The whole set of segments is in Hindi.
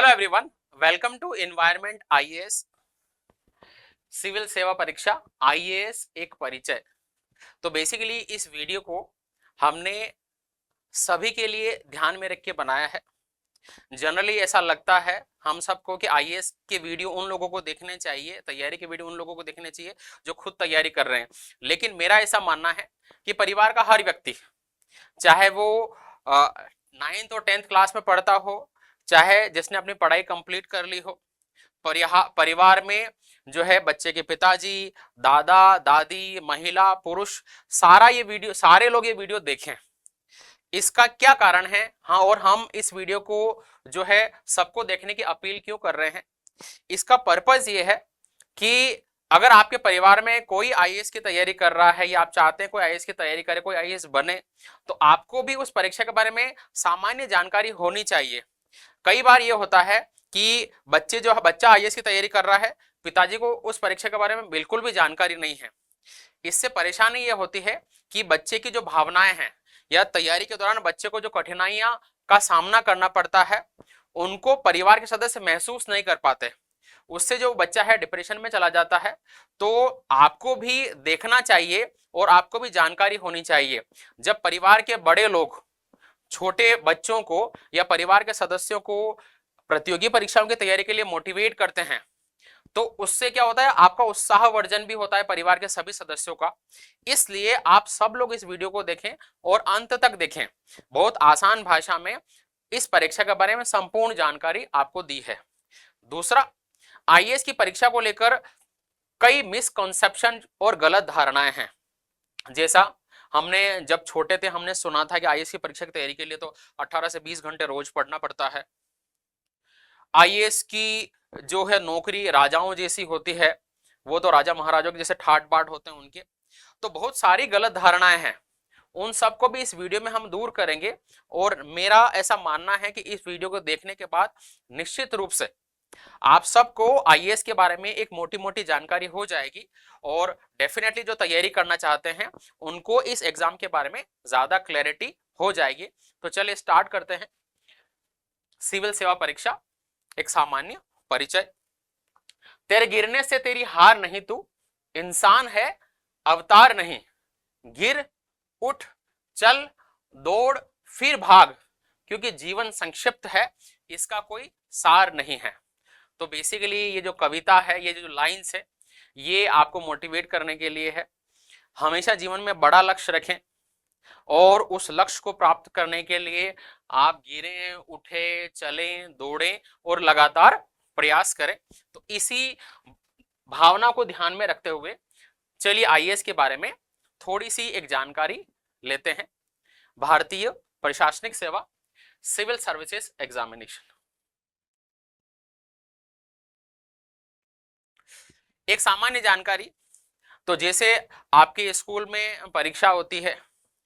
Hello everyone, welcome to environment IAS civil सेवा परीक्षा आईएएस एक परिचय। तो बेसिकली इस वीडियो को हमने सभी के लिए ध्यान में रख के बनाया है। जनरली ऐसा लगता है हम सबको कि आईएएस के वीडियो उन लोगों को देखने चाहिए, तैयारी के वीडियो उन लोगों को देखने चाहिए जो खुद तैयारी कर रहे हैं। लेकिन मेरा ऐसा मानना है कि परिवार का हर व्यक्ति, चाहे वो 9th और 10th क्लास में पढ़ता हो, चाहे जिसने अपनी पढ़ाई कंप्लीट कर ली हो, परिवार में जो है बच्चे के पिताजी, दादा दादी, महिला पुरुष, सारे लोग ये वीडियो देखें। इसका क्या कारण है, हाँ, और हम इस वीडियो को जो है सबको देखने की अपील क्यों कर रहे हैं? इसका पर्पज ये है कि अगर आपके परिवार में कोई आईएएस की तैयारी कर रहा है या आप चाहते हैं कोई आईएएस की तैयारी करे, कोई आईएएस बने, तो आपको भी उस परीक्षा के बारे में सामान्य जानकारी होनी चाहिए। कई बार ये होता है कि बच्चा आईएएस की तैयारी कर रहा है, पिताजी को उस परीक्षा के बारे में बिल्कुल भी जानकारी नहीं है। इससे परेशानी ये होती है कि बच्चे की जो भावनाएं हैं या तैयारी के दौरान बच्चे को जो कठिनाइयां का सामना करना पड़ता है, उनको परिवार के सदस्य महसूस नहीं कर पाते। उससे जो बच्चा है डिप्रेशन में चला जाता है। तो आपको भी देखना चाहिए और आपको भी जानकारी होनी चाहिए। जब परिवार के बड़े लोग छोटे बच्चों को या परिवार के सदस्यों को प्रतियोगी परीक्षाओं की तैयारी के लिए मोटिवेट करते हैं, तो उससे क्या होता है, आपका उत्साहवर्धन भी होता है परिवार के सभी सदस्यों का। इसलिए आप सब लोग इस वीडियो को देखें और अंत तक देखें। बहुत आसान भाषा में इस परीक्षा के बारे में संपूर्ण जानकारी आपको दी है। दूसरा, आईएएस की परीक्षा को लेकर कई मिसकंसेप्शन और गलत धारणाएं हैं। जैसा हमने जब छोटे थे हमने सुना था कि आईएएस की परीक्षा की तैयारी के लिए तो 18 से 20 घंटे रोज पढ़ना पड़ता है। आईएएस की जो है नौकरी राजाओं जैसी होती है, वो तो राजा महाराजाओं के जैसे ठाट बाट होते हैं उनके। तो बहुत सारी गलत धारणाएं हैं, उन सबको भी इस वीडियो में हम दूर करेंगे। और मेरा ऐसा मानना है कि इस वीडियो को देखने के बाद निश्चित रूप से आप सबको आईएएस के बारे में एक मोटी मोटी जानकारी हो जाएगी और डेफिनेटली जो तैयारी करना चाहते हैं उनको इस एग्जाम के बारे में ज्यादा क्लैरिटी हो जाएगी। तो चलिए स्टार्ट करते हैं। सिविल सेवा परीक्षा एक सामान्य परिचय। तेरे गिरने से तेरी हार नहीं, तू इंसान है अवतार नहीं। गिर उठ चल दौड़ फिर भाग, क्योंकि जीवन संक्षिप्त है, इसका कोई सार नहीं है। तो बेसिकली ये जो कविता है, ये जो लाइन्स है, ये आपको मोटिवेट करने के लिए है। हमेशा जीवन में बड़ा लक्ष्य रखें और उस लक्ष्य को प्राप्त करने के लिए आप गिरें उठे चलें दौड़ें और लगातार प्रयास करें। तो इसी भावना को ध्यान में रखते हुए चलिए आईएएस के बारे में थोड़ी सी एक जानकारी लेते हैं। भारतीय प्रशासनिक सेवा सिविल सर्विसेज एग्जामिनेशन। एक सामान्य जानकारी, तो जैसे आपके स्कूल में परीक्षा होती है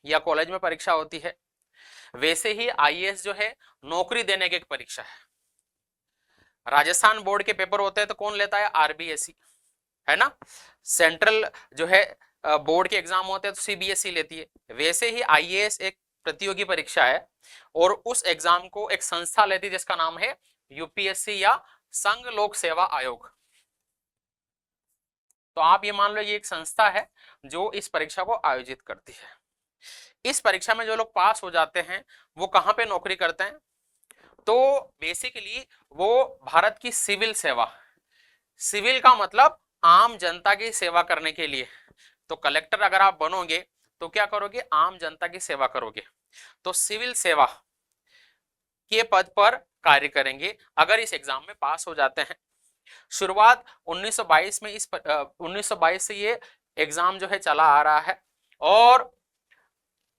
या कॉलेज में परीक्षा होती है, वैसे ही आईएएस जो है नौकरी देने की एक परीक्षा है। राजस्थान बोर्ड के पेपर होते हैं तो कौन लेता है? आरबीएसई, है ना। सेंट्रल जो है बोर्ड के एग्जाम होते हैं तो सीबीएसई लेती है। वैसे ही आईएएस एक प्रतियोगी परीक्षा है और उस एग्जाम को एक संस्था लेती है जिसका नाम है यूपीएससी या संघ लोक सेवा आयोग। तो आप ये मान लो ये एक संस्था है जो इस परीक्षा को आयोजित करती है। इस परीक्षा में जो लोग पास हो जाते हैं वो कहाँ पे नौकरी करते हैं? तो बेसिकली वो भारत की सिविल सेवा, सिविल का मतलब आम जनता की सेवा करने के लिए। तो कलेक्टर अगर आप बनोगे तो क्या करोगे? आम जनता की सेवा करोगे। तो सिविल सेवा के पद पर कार्य करेंगे अगर इस एग्जाम में पास हो जाते हैं। शुरुआत 1922 में 1922 से ये एग्जाम जो है चला आ रहा है और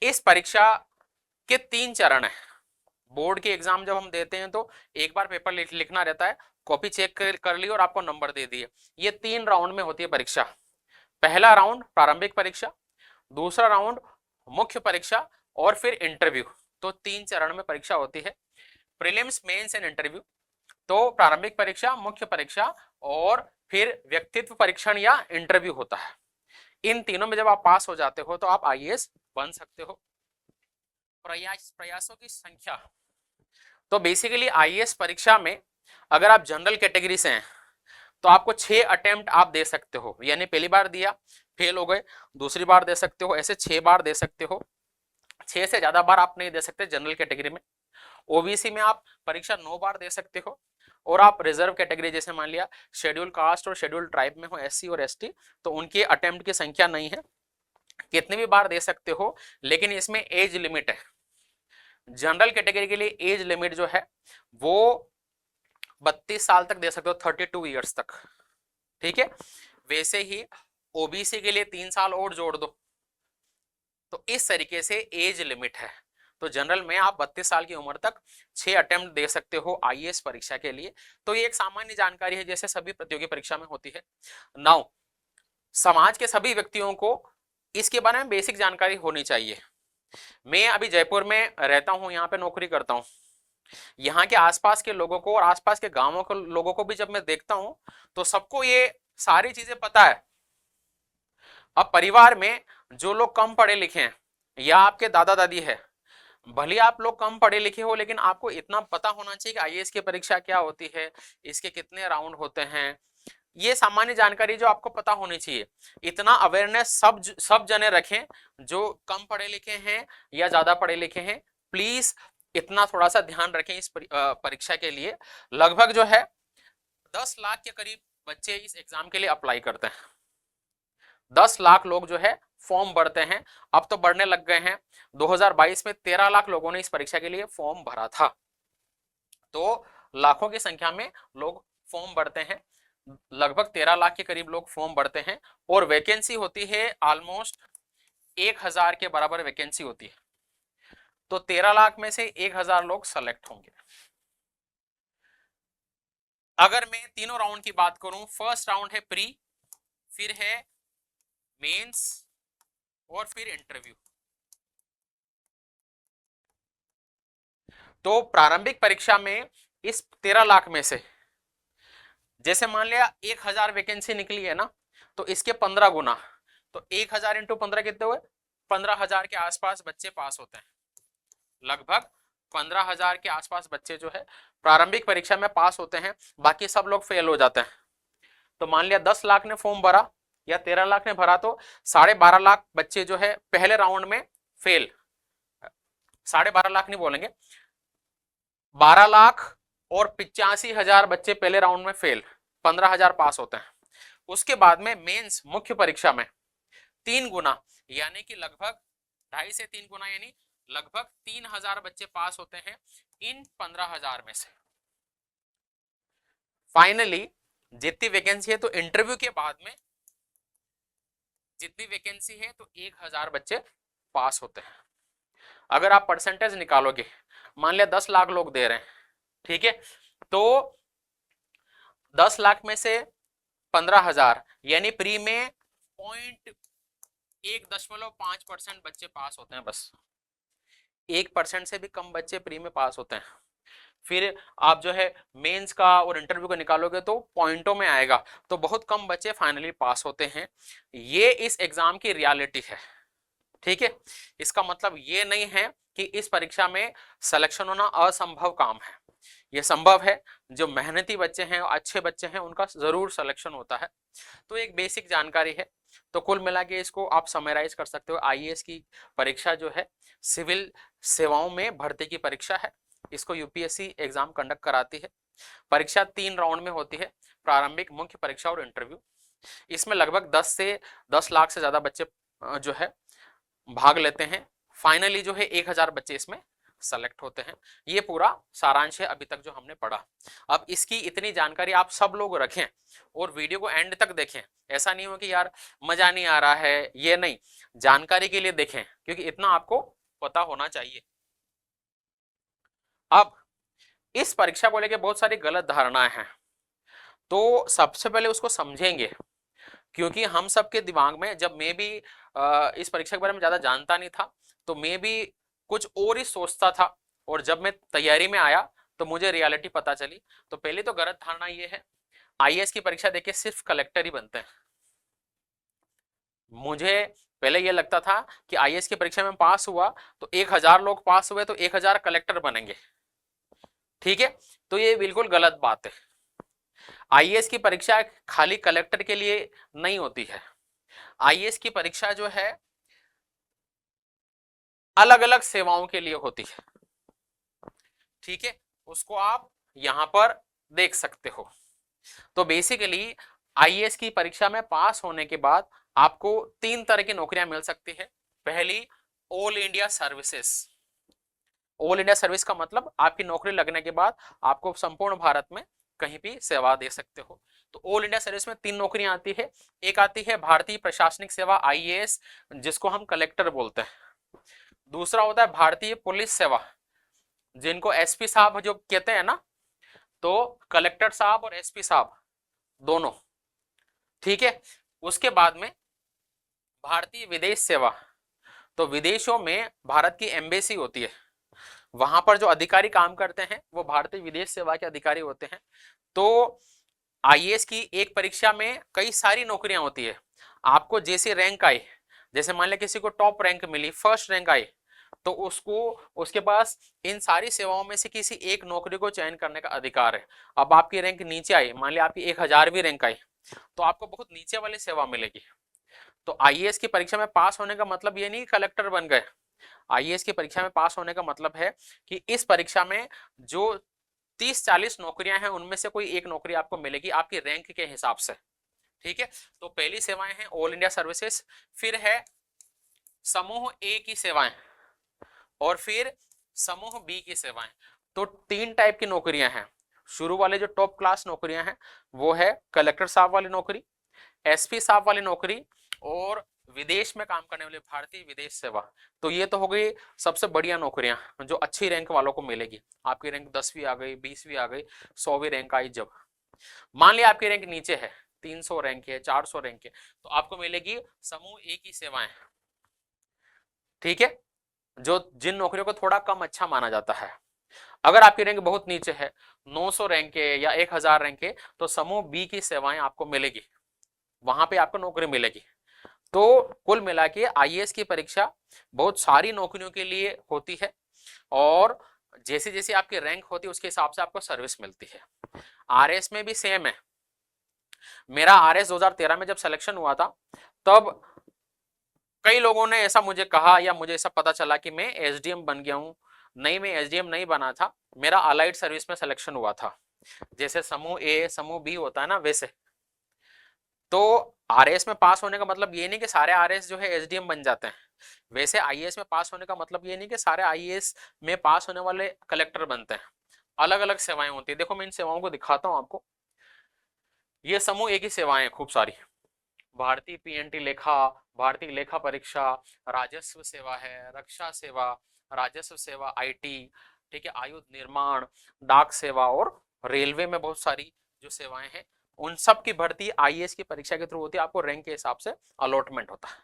इस परीक्षा के 3 चरण है। बोर्ड के एग्जाम जब हम देते हैं तो एक बार पेपर लिखना रहता है, कॉपी चेक कर ली और आपको नंबर दे दिए। ये 3 राउंड में होती है परीक्षा। पहला राउंड प्रारंभिक परीक्षा, दूसरा राउंड मुख्य परीक्षा और फिर इंटरव्यू। तो 3 चरण में परीक्षा होती है, प्रीलिम्स, मेंस एंड इंटरव्यू। तो प्रारंभिक परीक्षा, मुख्य परीक्षा और फिर व्यक्तित्व परीक्षण या इंटरव्यू होता है। इन तीनों में जब आप पास हो जाते हो तो आप आईएएस बन सकते हो। प्रयासों की संख्या, तो बेसिकली आईएएस परीक्षा में अगर आप जनरल कैटेगरी से हैं तो आपको 6 अटेम्प्ट आप दे सकते हो, यानी पहली बार दिया फेल हो गए, दूसरी बार दे सकते हो, ऐसे 6 बार दे सकते हो। 6 से ज्यादा बार आप नहीं दे सकते जनरल कैटेगरी में। ओबीसी में आप परीक्षा 9 बार दे सकते हो, और आप रिजर्व कैटेगरी जैसे मान लिया शेड्यूल कास्ट और शेड्यूल ट्राइब में हो, एससी और एसटी, तो उनके अटेम्प्ट की संख्या नहीं है, कितने भी बार दे सकते हो, लेकिन इसमें एज लिमिट है। जनरल कैटेगरी के लिए एज लिमिट जो है वो 32 साल तक दे सकते हो, 32 ईयर्स तक, ठीक है। वैसे ही ओबीसी के लिए 3 साल और जोड़ दो, तो इस तरीके से एज लिमिट है। तो जनरल में आप 32 साल की उम्र तक 6 अटेम्प्ट दे सकते हो आईएएस परीक्षा के लिए। तो ये एक सामान्य जानकारी है जैसे सभी प्रतियोगी परीक्षा में होती है। नाउ समाज के सभी व्यक्तियों को इसके बारे में बेसिक जानकारी होनी चाहिए। मैं अभी जयपुर में रहता हूँ, यहाँ पे नौकरी करता हूँ, यहाँ के आसपास के लोगों को और आसपास के गांवों के लोगों को भी जब मैं देखता हूं तो सबको ये सारी चीजें पता है। अब परिवार में जो लोग कम पढ़े लिखे हैं या आपके दादा दादी है, भले आप लोग कम पढ़े लिखे हो, लेकिन आपको इतना पता होना चाहिए कि आईएएस की परीक्षा क्या होती है, इसके कितने राउंड होते हैं, ये सामान्य जानकारी जो आपको पता होनी चाहिए। इतना अवेयरनेस सब जने रखें, जो कम पढ़े लिखे हैं या ज्यादा पढ़े लिखे हैं, प्लीज इतना थोड़ा सा ध्यान रखें इस परीक्षा के लिए। लगभग जो है 10 लाख के करीब बच्चे इस एग्जाम के लिए अप्लाई करते हैं। 10 लाख लोग जो है फॉर्म भरते हैं, अब तो बढ़ने लग गए हैं। 2022 में 13 लाख लोगों ने इस परीक्षा के लिए फॉर्म भरा था, तो लाखों की संख्या में लोग फॉर्म भरते हैं। लगभग 13 लाख के करीब लोग फॉर्म भरते हैं, और वैकेंसी होती है ऑलमोस्ट 1000 के बराबर वैकेंसी होती है। तो 13 लाख में से 1000 लोग सेलेक्ट होंगे। अगर मैं तीनों राउंड की बात करूं, फर्स्ट राउंड है प्री, फिर है मेंस और फिर इंटरव्यू। तो प्रारंभिक परीक्षा में इस 13 लाख में से जैसे मान लिया 1000 वैकेंसी निकली है ना, तो इसके 15 गुना, तो 1000 इंटू 15 कितने हुए, 15,000 के आसपास बच्चे पास होते हैं। लगभग 15,000 के आसपास बच्चे जो है प्रारंभिक परीक्षा में पास होते हैं, बाकी सब लोग फेल हो जाते हैं। तो मान लिया 10 लाख ने फॉर्म भरा या 13 लाख ने भरा, तो 12.5 लाख बच्चे जो है पहले राउंड में फेल, 12.5 लाख नहीं बोलेंगे, 12 लाख और 85,000 बच्चे पहले राउंड में फेल, 15,000 पास होते हैं। उसके बाद में मेंस मुख्य परीक्षा में 3 गुना, यानी कि लगभग 2.5 से 3 गुना, यानी लगभग 3,000 बच्चे पास होते हैं इन 15,000 में से। फाइनली जितनी वैकेंसी है, तो इंटरव्यू के बाद में जितनी वैकेंसी है तो 1000 बच्चे पास होते हैं। अगर आप परसेंटेज निकालोगे, मान लिया 10 लाख लोग दे रहे हैं, ठीक है, तो 10 लाख में से 15,000, यानी प्री में 1.5% बच्चे पास होते हैं, बस 1% से भी कम बच्चे प्री में पास होते हैं। फिर आप जो है मेंस का और इंटरव्यू का निकालोगे तो पॉइंटों में आएगा, तो बहुत कम बच्चे फाइनली पास होते हैं। ये इस एग्जाम की रियलिटी है, ठीक है। इसका मतलब ये नहीं है कि इस परीक्षा में सिलेक्शन होना असंभव काम है, ये संभव है। जो मेहनती बच्चे हैं, अच्छे बच्चे हैं, उनका जरूर सिलेक्शन होता है। तो एक बेसिक जानकारी है। तो कुल मिला के इसको आप समराइज कर सकते हो, आईएएस की परीक्षा जो है सिविल सेवाओं में भर्ती की परीक्षा है। इसको यूपीएससी एग्जाम कंडक्ट कराती है। परीक्षा 3 राउंड में होती है, प्रारंभिक, मुख्य परीक्षा और इंटरव्यू। इसमें लगभग 10 लाख से ज्यादा बच्चे जो है भाग लेते हैं। फाइनली जो है 1000 बच्चे इसमें सेलेक्ट होते हैं। ये पूरा सारांश है अभी तक जो हमने पढ़ा। अब इसकी इतनी जानकारी आप सब लोग रखें और वीडियो को एंड तक देखें। ऐसा नहीं हो कि यार मजा नहीं आ रहा है, ये नहीं, जानकारी के लिए देखें, क्योंकि इतना आपको पता होना चाहिए। अब इस परीक्षा को लेकर बहुत सारी गलत धारणाएं हैं, तो सबसे पहले उसको समझेंगे। क्योंकि हम सबके दिमाग में, जब मैं भी इस परीक्षा के बारे में ज्यादा जानता नहीं था, तो मैं भी कुछ और ही सोचता था, और जब मैं तैयारी में आया तो मुझे रियलिटी पता चली। तो पहले तो गलत धारणा ये है, आईएएस की परीक्षा देके सिर्फ कलेक्टर ही बनते हैं। मुझे पहले ये लगता था कि आईएएस की परीक्षा में पास हुआ तो 1000 लोग पास हुए तो 1000 कलेक्टर बनेंगे। ठीक है, तो ये बिल्कुल गलत बात है। आईएएस की परीक्षा खाली कलेक्टर के लिए नहीं होती है। आईएएस की परीक्षा जो है अलग अलग सेवाओं के लिए होती है। ठीक है, उसको आप यहां पर देख सकते हो। तो बेसिकली आईएएस की परीक्षा में पास होने के बाद आपको 3 तरह की नौकरियां मिल सकती है। पहली, all India services. All India service का मतलब आपकी नौकरी लगने के बाद आपको संपूर्ण भारत में कहीं भी सेवा दे सकते हो। तो ऑल इंडिया सर्विस में 3 नौकरियां आती है। एक आती है भारतीय प्रशासनिक सेवा आईएएस, जिसको हम कलेक्टर बोलते हैं। दूसरा होता है भारतीय पुलिस सेवा, जिनको एसपी साहब जो कहते हैं ना, तो कलेक्टर साहब और एसपी साहब दोनों। ठीक है, उसके बाद में भारतीय विदेश सेवा, तो विदेशों में भारत की एम्बेसी होती है, वहां पर जो अधिकारी काम करते हैं वो भारतीय विदेश सेवा के अधिकारी होते हैं। तो आईएएस की एक परीक्षा में कई सारी नौकरियां होती है। आपको जैसे रैंक आई, जैसे मान लिया किसी को टॉप रैंक मिली, फर्स्ट रैंक आई, तो उसको उसके पास इन सारी सेवाओं में से किसी एक नौकरी को चयन करने का अधिकार है। अब आपकी रैंक नीचे आई, मान लिया आपकी 1000वीं रैंक आई, तो आपको बहुत नीचे वाली सेवा मिलेगी। तो आईएएस की परीक्षा में पास होने का मतलब ये नहीं कलेक्टर बन गए। आईएएस की परीक्षा में पास होने का मतलब है कि इस परीक्षा में जो 30-40 नौकरियां हैं उनमें से कोई एक नौकरी आपको मिलेगी आपकी रैंक के हिसाब से। ठीक है, तो पहली सेवाएं हैं ऑल इंडिया सर्विसेज, फिर है समूह ए की सेवाएं, और फिर समूह बी की सेवाएं। तो 3 टाइप की नौकरियां हैं। शुरू वाले जो टॉप क्लास नौकरियां हैं वो है कलेक्टर साहब वाली नौकरी, एसपी साहब वाली नौकरी, और विदेश में काम करने वाली भारतीय विदेश सेवा। तो ये तो हो गई सबसे बढ़िया नौकरियां जो अच्छी रैंक वालों को मिलेगी। आपकी रैंक 10वीं आ गई, 20वीं आ गई, 100वीं रैंक आई, जब मान लिया आपकी रैंक नीचे है, 300 रैंक है, 400 रैंक है, तो आपको मिलेगी समूह ए की सेवाएं। ठीक है, जो जिन नौकरियों को थोड़ा कम अच्छा माना जाता है। अगर आपकी रैंक बहुत नीचे है, 900 रैंक है या 1000 रैंक है, तो समूह बी की सेवाएं आपको मिलेगी, वहां पे आपको नौकरी मिलेगी। तो कुल मिला के आईएएस की परीक्षा बहुत सारी नौकरियों के लिए होती है, और जैसे जैसे आपकी रैंक होती है उसके हिसाब से आपको सर्विस मिलती है। आरएस में भी सेम है। मेरा आरएस 2013 में जब सिलेक्शन हुआ था, तब कई लोगों ने ऐसा मुझे कहा या मुझे ऐसा पता चला कि मैं एसडीएम बन गया हूं। नहीं, मैं एसडीएम नहीं बना था, मेरा अलाइड सर्विस में सिलेक्शन हुआ था। जैसे समूह ए समूह बी होता है ना, वैसे। तो आरएस में पास होने का मतलब ये नहीं कि सारे आरएस जो है एसडीएम बन जाते हैं। वैसे आईएएस में पास होने का मतलब ये नहीं कि सारे आईएएस में पास होने वाले कलेक्टर बनते हैं। अलग अलग सेवाएं होती है। देखो मैं इन सेवाओं को दिखाता हूं आपको। ये समूह ए की सेवाएं खूब सारी, भारतीय पीएनटी लेखा, भारतीय लेखा परीक्षा, राजस्व सेवा है, रक्षा सेवा, राजस्व सेवा आईटी, ठीक है, आयुध निर्माण, डाक सेवा, और रेलवे में बहुत सारी जो सेवाएं हैं उन सब की भर्ती आईएएस की परीक्षा के थ्रू होती है। आपको रैंक के हिसाब से अलॉटमेंट होता है।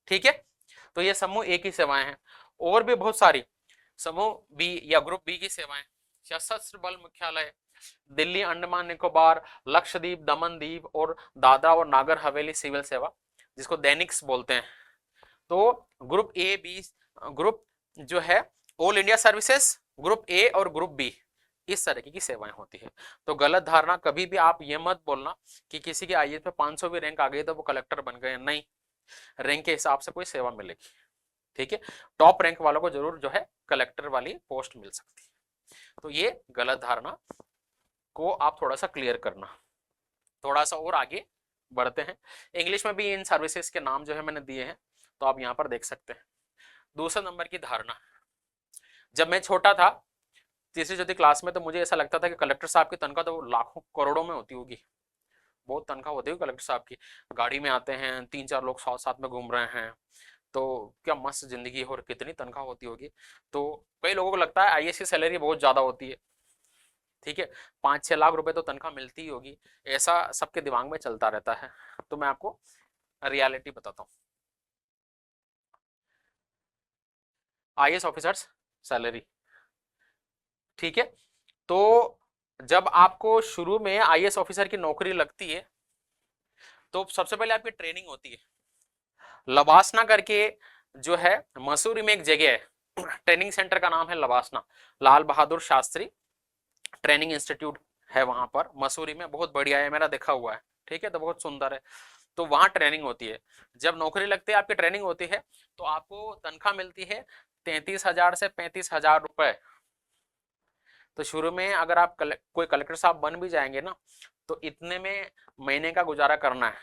ठीक है, तो ये समूह ए की सेवाएं हैं। और भी बहुत सारी समूह बी या ग्रुप बी की सेवाएं, सशस्त्र बल मुख्यालय, दिल्ली अंडमान निकोबार, लक्षद्वीप, दमन दीव और दादरा और नागर हवेली सिविल सेवा, जिसको दैनिक्स बोलते हैं। तो ग्रुप ए बी, ग्रुप जो है all India services, group A और ग्रुप बी, इस तरीके की सेवाएं होती है। तो गलत धारणा कभी भी आप ये मत बोलना कि किसी के आईएएस में 500 रैंक आ गई तो वो कलेक्टर बन गए। नहीं, रैंक के हिसाब से कोई सेवा मिलेगी। ठीक है, टॉप रैंक वालों को जरूर जो है कलेक्टर वाली पोस्ट मिल सकती है। तो ये गलत धारणा को आप थोड़ा सा क्लियर करना। थोड़ा सा और आगे बढ़ते हैं। इंग्लिश में भी इन सर्विसेज के नाम जो है मैंने दिए हैं, तो आप यहाँ पर देख सकते हैं। दूसरे नंबर की धारणा, जब मैं छोटा था तीसरी चौथी क्लास में, तो मुझे ऐसा लगता था कि कलेक्टर साहब की तनख्वाह तो लाखों करोड़ों में होती होगी। बहुत तनख्वाह होती होगी कलेक्टर साहब की। गाड़ी में आते हैं, 3-4 लोग साथ साथ में घूम रहे हैं, तो क्या मस्त जिंदगी हो और कितनी तनख्वाह होती होगी। तो कई लोगों को लगता है आईएएस की सैलरी बहुत ज्यादा होती है। ठीक है, 5-6 लाख रुपए तो तनख्वाह मिलती ही होगी, ऐसा सबके दिमाग में चलता रहता है। तो मैं आपको रियलिटी बताता हूँ। आईएएस ऑफिसर्स सैलरी, ठीक है, तो जब आपको शुरू में आईएएस ऑफिसर की नौकरी लगती है तो सबसे पहले आपकी ट्रेनिंग होती है। लवासना करके जो है मसूरी में एक जगह है, ट्रेनिंग सेंटर का नाम है लवासना, लाल बहादुर शास्त्री ट्रेनिंग इंस्टीट्यूट है वहां पर मसूरी में, बहुत बढ़िया है, मेरा देखा हुआ है, ठीक है, तो बहुत सुंदर है। तो वहां ट्रेनिंग होती है, जब नौकरी लगती है आपकी ट्रेनिंग होती है तो आपको तनख्वाह मिलती है 33,000 से 35,000 रुपए। तो शुरू में अगर आप कोई कलेक्टर साहब बन भी जाएंगे ना, तो इतने में महीने का गुजारा करना है,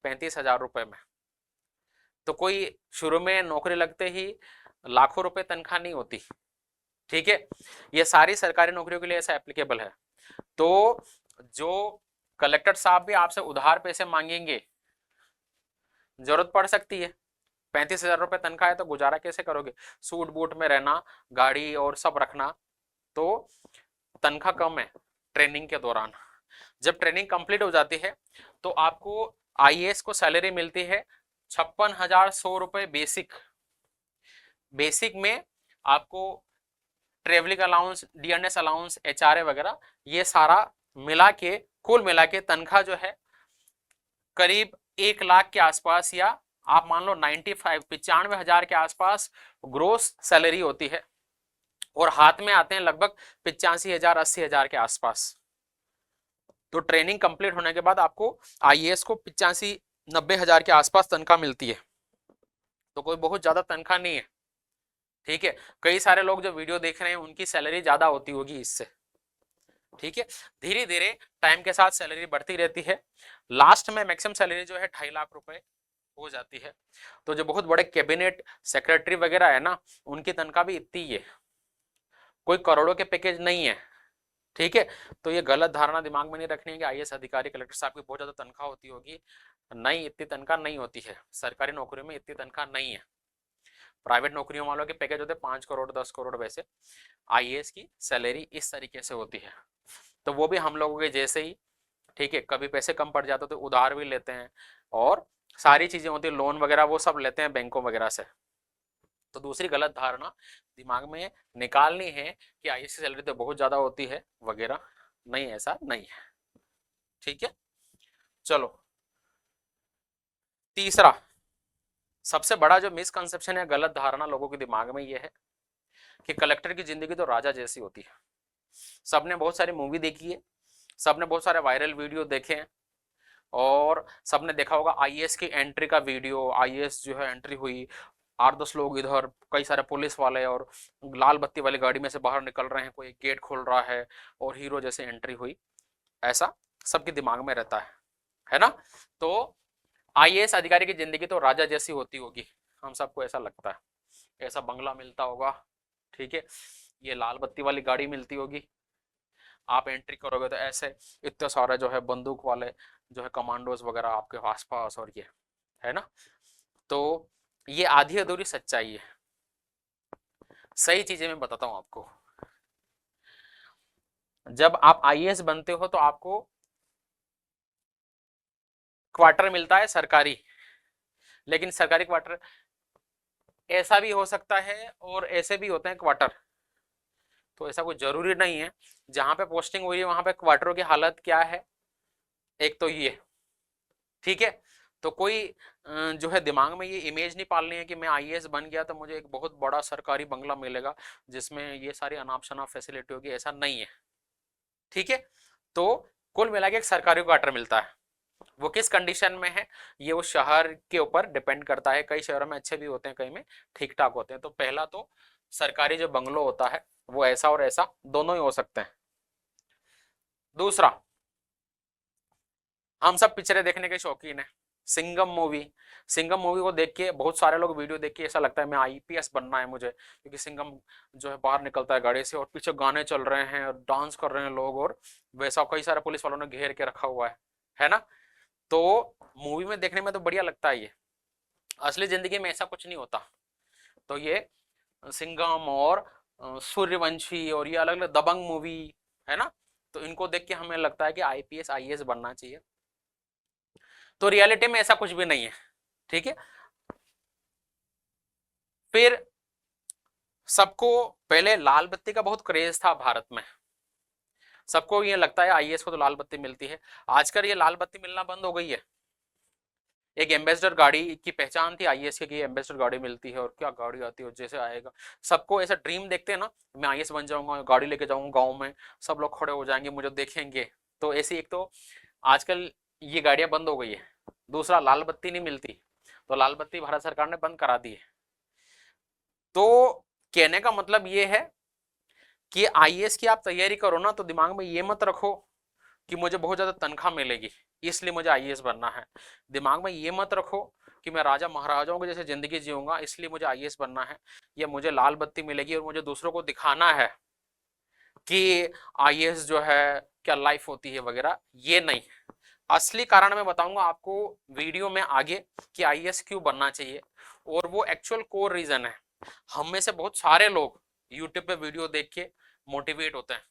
35,000 रुपए में। तो कोई शुरू में नौकरी लगते ही लाखों रुपए तनख्वाह नहीं होती, ठीक है, ये सारी सरकारी नौकरियों के लिए ऐसा एप्लीकेबल है। तो जो कलेक्टर साहब भी आपसे उधार पैसे मांगेंगे, जरूरत पड़ सकती है, 35,000 रुपए तनख्वाह है तो गुजारा कैसे करोगे, सूट बूट में रहना, गाड़ी और सब रखना, तो तनख्वाह कम है ट्रेनिंग के दौरान। जब ट्रेनिंग कंप्लीट हो जाती है तो आपको आईएएस को सैलरी मिलती है 56,100 रुपए बेसिक। बेसिक में आपको travelling allowance, DNS allowance, HRA वगैरह, ये सारा मिला के, कुल मिला के तनख्वाह जो है करीब 1 लाख के आसपास, या आप मान लो 95 के आसपास ग्रोस सैलरी होती है, और हाथ में आते हैं लगभग 85,000 80,000 के आसपास। तो ट्रेनिंग कंप्लीट होने के बाद आपको आईएएस को 85-90,000 के आसपास तनख्वाह मिलती है। तो कोई बहुत ज्यादा तनख्वाह नहीं है, ठीक है। कई सारे लोग जो वीडियो देख रहे हैं उनकी सैलरी ज्यादा होती होगी इससे, ठीक है। धीरे धीरे टाइम के साथ सैलरी बढ़ती रहती है, लास्ट में मैक्सिमम सैलरी जो है 2.5 लाख रुपए हो जाती है। तो जो बहुत बड़े कैबिनेट सेक्रेटरी वगैरह है ना, उनकी तनख्वाह भी इतनी ही है, कोई करोड़ों के पैकेज नहीं है, ठीक है। तो ये गलत धारणा दिमाग में नहीं रखनी है कि आईएएस अधिकारी, कलेक्टर साहब की बहुत ज्यादा तनख्वाह होती होगी, नहीं, इतनी तनख्वाह नहीं होती है, सरकारी नौकरियों में इतनी तनख्वाह नहीं है। प्राइवेट नौकरियों वालों के पैकेज होते हैं 5 करोड़ 10 करोड़, वैसे आईएएस की सैलरी इस तरीके से होती है। तो वो भी हम लोगों के जैसे ही, ठीक है, कभी पैसे कम पड़ जाते तो उधार भी लेते हैं, और सारी चीजें होती है, लोन वगैरह वो सब लेते हैं बैंकों वगैरह से। तो दूसरी गलत धारणा दिमाग में निकालनी है कि आईएएस की सैलरी तो बहुत ज्यादा होती है वगैरह, नहीं, ऐसा नहीं है, ठीक है। चलो, तीसरा सबसे बड़ा जो मिसकंसेप्शन है, गलत धारणा लोगों के दिमाग में ये है कि कलेक्टर की जिंदगी तो राजा जैसी होती है। सबने बहुत सारी मूवी देखी है, सबने बहुत सारे वायरल वीडियो देखे हैं, और सबने देखा होगा आईएएस की एंट्री का वीडियो, आईएएस जो है एंट्री हुई, 8-10 लोग इधर, कई सारे पुलिस वाले, और लाल बत्ती वाली गाड़ी में से बाहर निकल रहे हैं, कोई गेट खोल रहा है और हीरो जैसे एंट्री हुई, ऐसा सबके दिमाग में रहता है ना। तो आईएएस अधिकारी की जिंदगी तो राजा जैसी होती होगी, हम सबको ऐसा लगता है, ऐसा बंगला मिलता होगा, ठीक है, ये लाल बत्ती वाली गाड़ी मिलती होगी, आप एंट्री करोगे तो ऐसे इतने सारे जो है बंदूक वाले जो है कमांडोज वगैरह आपके आसपास, और ये है ना। तो ये आधी अधूरी सच्चाई है, सही चीजें मैं बताता हूं आपको। जब आप आईएएस बनते हो तो आपको क्वार्टर मिलता है सरकारी, लेकिन सरकारी क्वार्टर ऐसा भी हो सकता है और ऐसे भी होते हैं क्वार्टर, तो ऐसा कोई जरूरी नहीं है। जहां पे पोस्टिंग हुई है वहां पे क्वार्टरों की हालत क्या है, एक तो ये, ठीक है। तो कोई जो है दिमाग में ये इमेज नहीं पालनी है कि मैं आईएएस बन गया तो मुझे एक बहुत बड़ा सरकारी बंगला मिलेगा जिसमें ये सारी अनाप शनाप फैसिलिटी होगी, ऐसा नहीं है, ठीक है। तो कुल मिला के एक सरकारी क्वार्टर मिलता है, वो किस कंडीशन में है ये उस शहर के ऊपर डिपेंड करता है, कई शहरों में अच्छे भी होते हैं, कई में ठीक ठाक होते हैं। तो पहला तो सरकारी जो बंगलो होता है वो ऐसा और ऐसा दोनों ही हो सकते हैं। दूसरा, हम सब पिक्चरें देखने के शौकीन है, सिंघम मूवी, सिंघम मूवी को देख के बहुत सारे लोग वीडियो देख के ऐसा लगता है मैं आईपीएस बनना है मुझे, क्योंकि सिंघम जो है बाहर निकलता है गाड़ी से और पीछे गाने चल रहे हैं और डांस कर रहे हैं लोग, और वैसा कई सारे पुलिस वालों ने घेर के रखा हुआ है ना। तो मूवी में देखने में तो बढ़िया लगता है ये, असली जिंदगी में ऐसा कुछ नहीं होता। तो ये सिंघम और सूर्यवंशी और ये अलग अलग दबंग मूवी है ना, तो इनको देख के हमें लगता है कि आईपीएस आईएएस बनना चाहिए, तो रियलिटी में ऐसा कुछ भी नहीं है, ठीक है। फिर सबको पहले लाल बत्ती का बहुत क्रेज था भारत में, सबको ये लगता है आईएएस को तो लाल बत्ती मिलती है, आजकल ये लाल बत्ती मिलना बंद हो गई है, एक एम्बेसडर गाड़ी की पहचान थी आईएएस की, एम्बेसडर गाड़ी मिलती है और क्या गाड़ी आती है, जैसे आएगा सबको ऐसा ड्रीम देखते हैं ना, मैं आईएएस बन जाऊंगा, गाड़ी लेके जाऊंगा गाँव में, सब लोग खड़े हो जाएंगे मुझे देखेंगे। तो ऐसी एक तो आजकल ये गाड़ियां बंद हो गई है, दूसरा लाल बत्ती नहीं मिलती, तो लाल बत्ती भारत सरकार ने बंद करा दी है। तो कहने का मतलब ये है कि आईएएस की आप तैयारी करो ना, तो दिमाग में ये मत रखो कि मुझे बहुत ज्यादा तनख्वाह मिलेगी इसलिए मुझे आईएएस बनना है। दिमाग में ये मत रखो कि मैं राजा महाराजाओं की जैसे जिंदगी जीऊंगा इसलिए मुझे आईएएस बनना है, या मुझे लाल बत्ती मिलेगी और मुझे दूसरों को दिखाना है कि आईएएस जो है क्या लाइफ होती है वगैरह, ये नहीं। असली कारण मैं बताऊंगा आपको वीडियो में आगे कि आईएएस क्यों बनना चाहिए, और वो एक्चुअल कोर रीजन है। हम में से बहुत सारे लोग यूट्यूब पे वीडियो देख के मोटिवेट होते हैं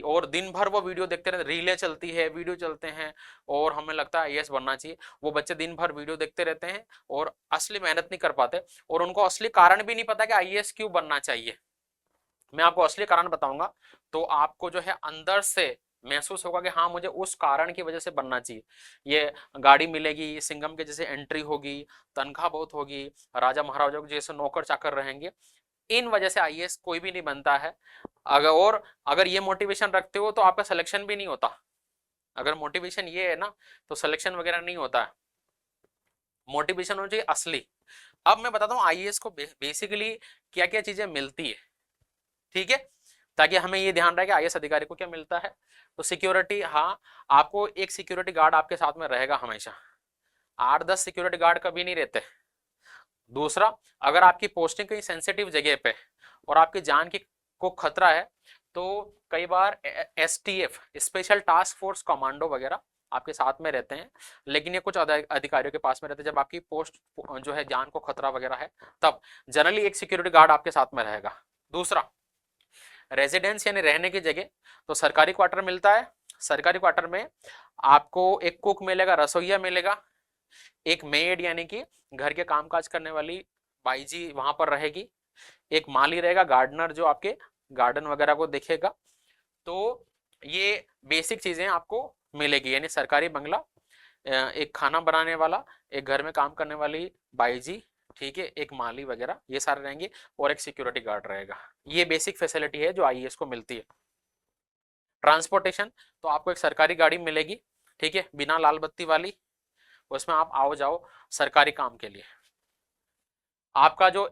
और दिन भर वो वीडियो देखते रहते, रीलें चलती है, वीडियो चलते हैं और हमें लगता है आईएएस बनना चाहिए। वो बच्चे दिन भर वीडियो देखते रहते हैं और असली मेहनत नहीं कर पाते, और उनको असली कारण भी नहीं पता कि आईएएस क्यों बनना चाहिए। मैं आपको असली कारण बताऊंगा तो आपको जो है अंदर से महसूस होगा कि हाँ मुझे उस कारण की वजह से बनना चाहिए। ये गाड़ी मिलेगी, सिंघम के जैसे एंट्री होगी, तनख्वाह बहुत होगी, राजा महाराजाओं के जैसे नौकर चाकर रहेंगे, इन वजह से आईएएस कोई भी नहीं बनता है। अगर ये मोटिवेशन रखते हो तो आपका सिलेक्शन भी नहीं होता। अगर मोटिवेशन ये है ना तो सिलेक्शन वगैरह नहीं होता है, मोटिवेशन होना चाहिए असली। अब मैं बताता हूँ आईएएस को बेसिकली क्या क्या चीजें मिलती है, ठीक है, ताकि हमें ये ध्यान रहे कि आईएएस अधिकारी को क्या मिलता है। तो सिक्योरिटी, हाँ आपको एक सिक्योरिटी गार्ड आपके साथ में रहेगा हमेशा, 8-10 सिक्योरिटी गार्ड कभी नहीं रहते। दूसरा, अगर आपकी पोस्टिंग कहीं सेंसिटिव जगह पे और आपकी जान की को खतरा है तो कई बार STF special task force commando वगैरह आपके साथ में रहते हैं, लेकिन ये कुछ अधिकारियों के पास में रहते हैं। जब आपकी पोस्ट जो है जान को खतरा वगैरह है तब जनरली एक सिक्योरिटी गार्ड आपके साथ में रहेगा। दूसरा, रेजिडेंस यानी रहने की जगह, तो सरकारी क्वार्टर मिलता है। सरकारी क्वार्टर में आपको एक कुक मिलेगा, रसोईया मिलेगा, एक मेड यानी कि घर के कामकाज करने वाली बाई जी वहां पर रहेगी, एक माली रहेगा, गार्डनर जो आपके गार्डन वगैरह को देखेगा। तो ये बेसिक चीजें आपको मिलेगी, यानी सरकारी बंगला, एक खाना बनाने वाला, एक घर में काम करने वाली बाई जी, ठीक है, एक माली वगैरह, ये सारे रहेंगे, और एक सिक्योरिटी गार्ड रहेगा। ये बेसिक फैसिलिटी है जो आईएएस को मिलती है। ट्रांसपोर्टेशन, तो आपको एक सरकारी गाड़ी मिलेगी, ठीक है, बिना लाल बत्ती वाली, उसमें आप आओ जाओ सरकारी काम के लिए। आपका जो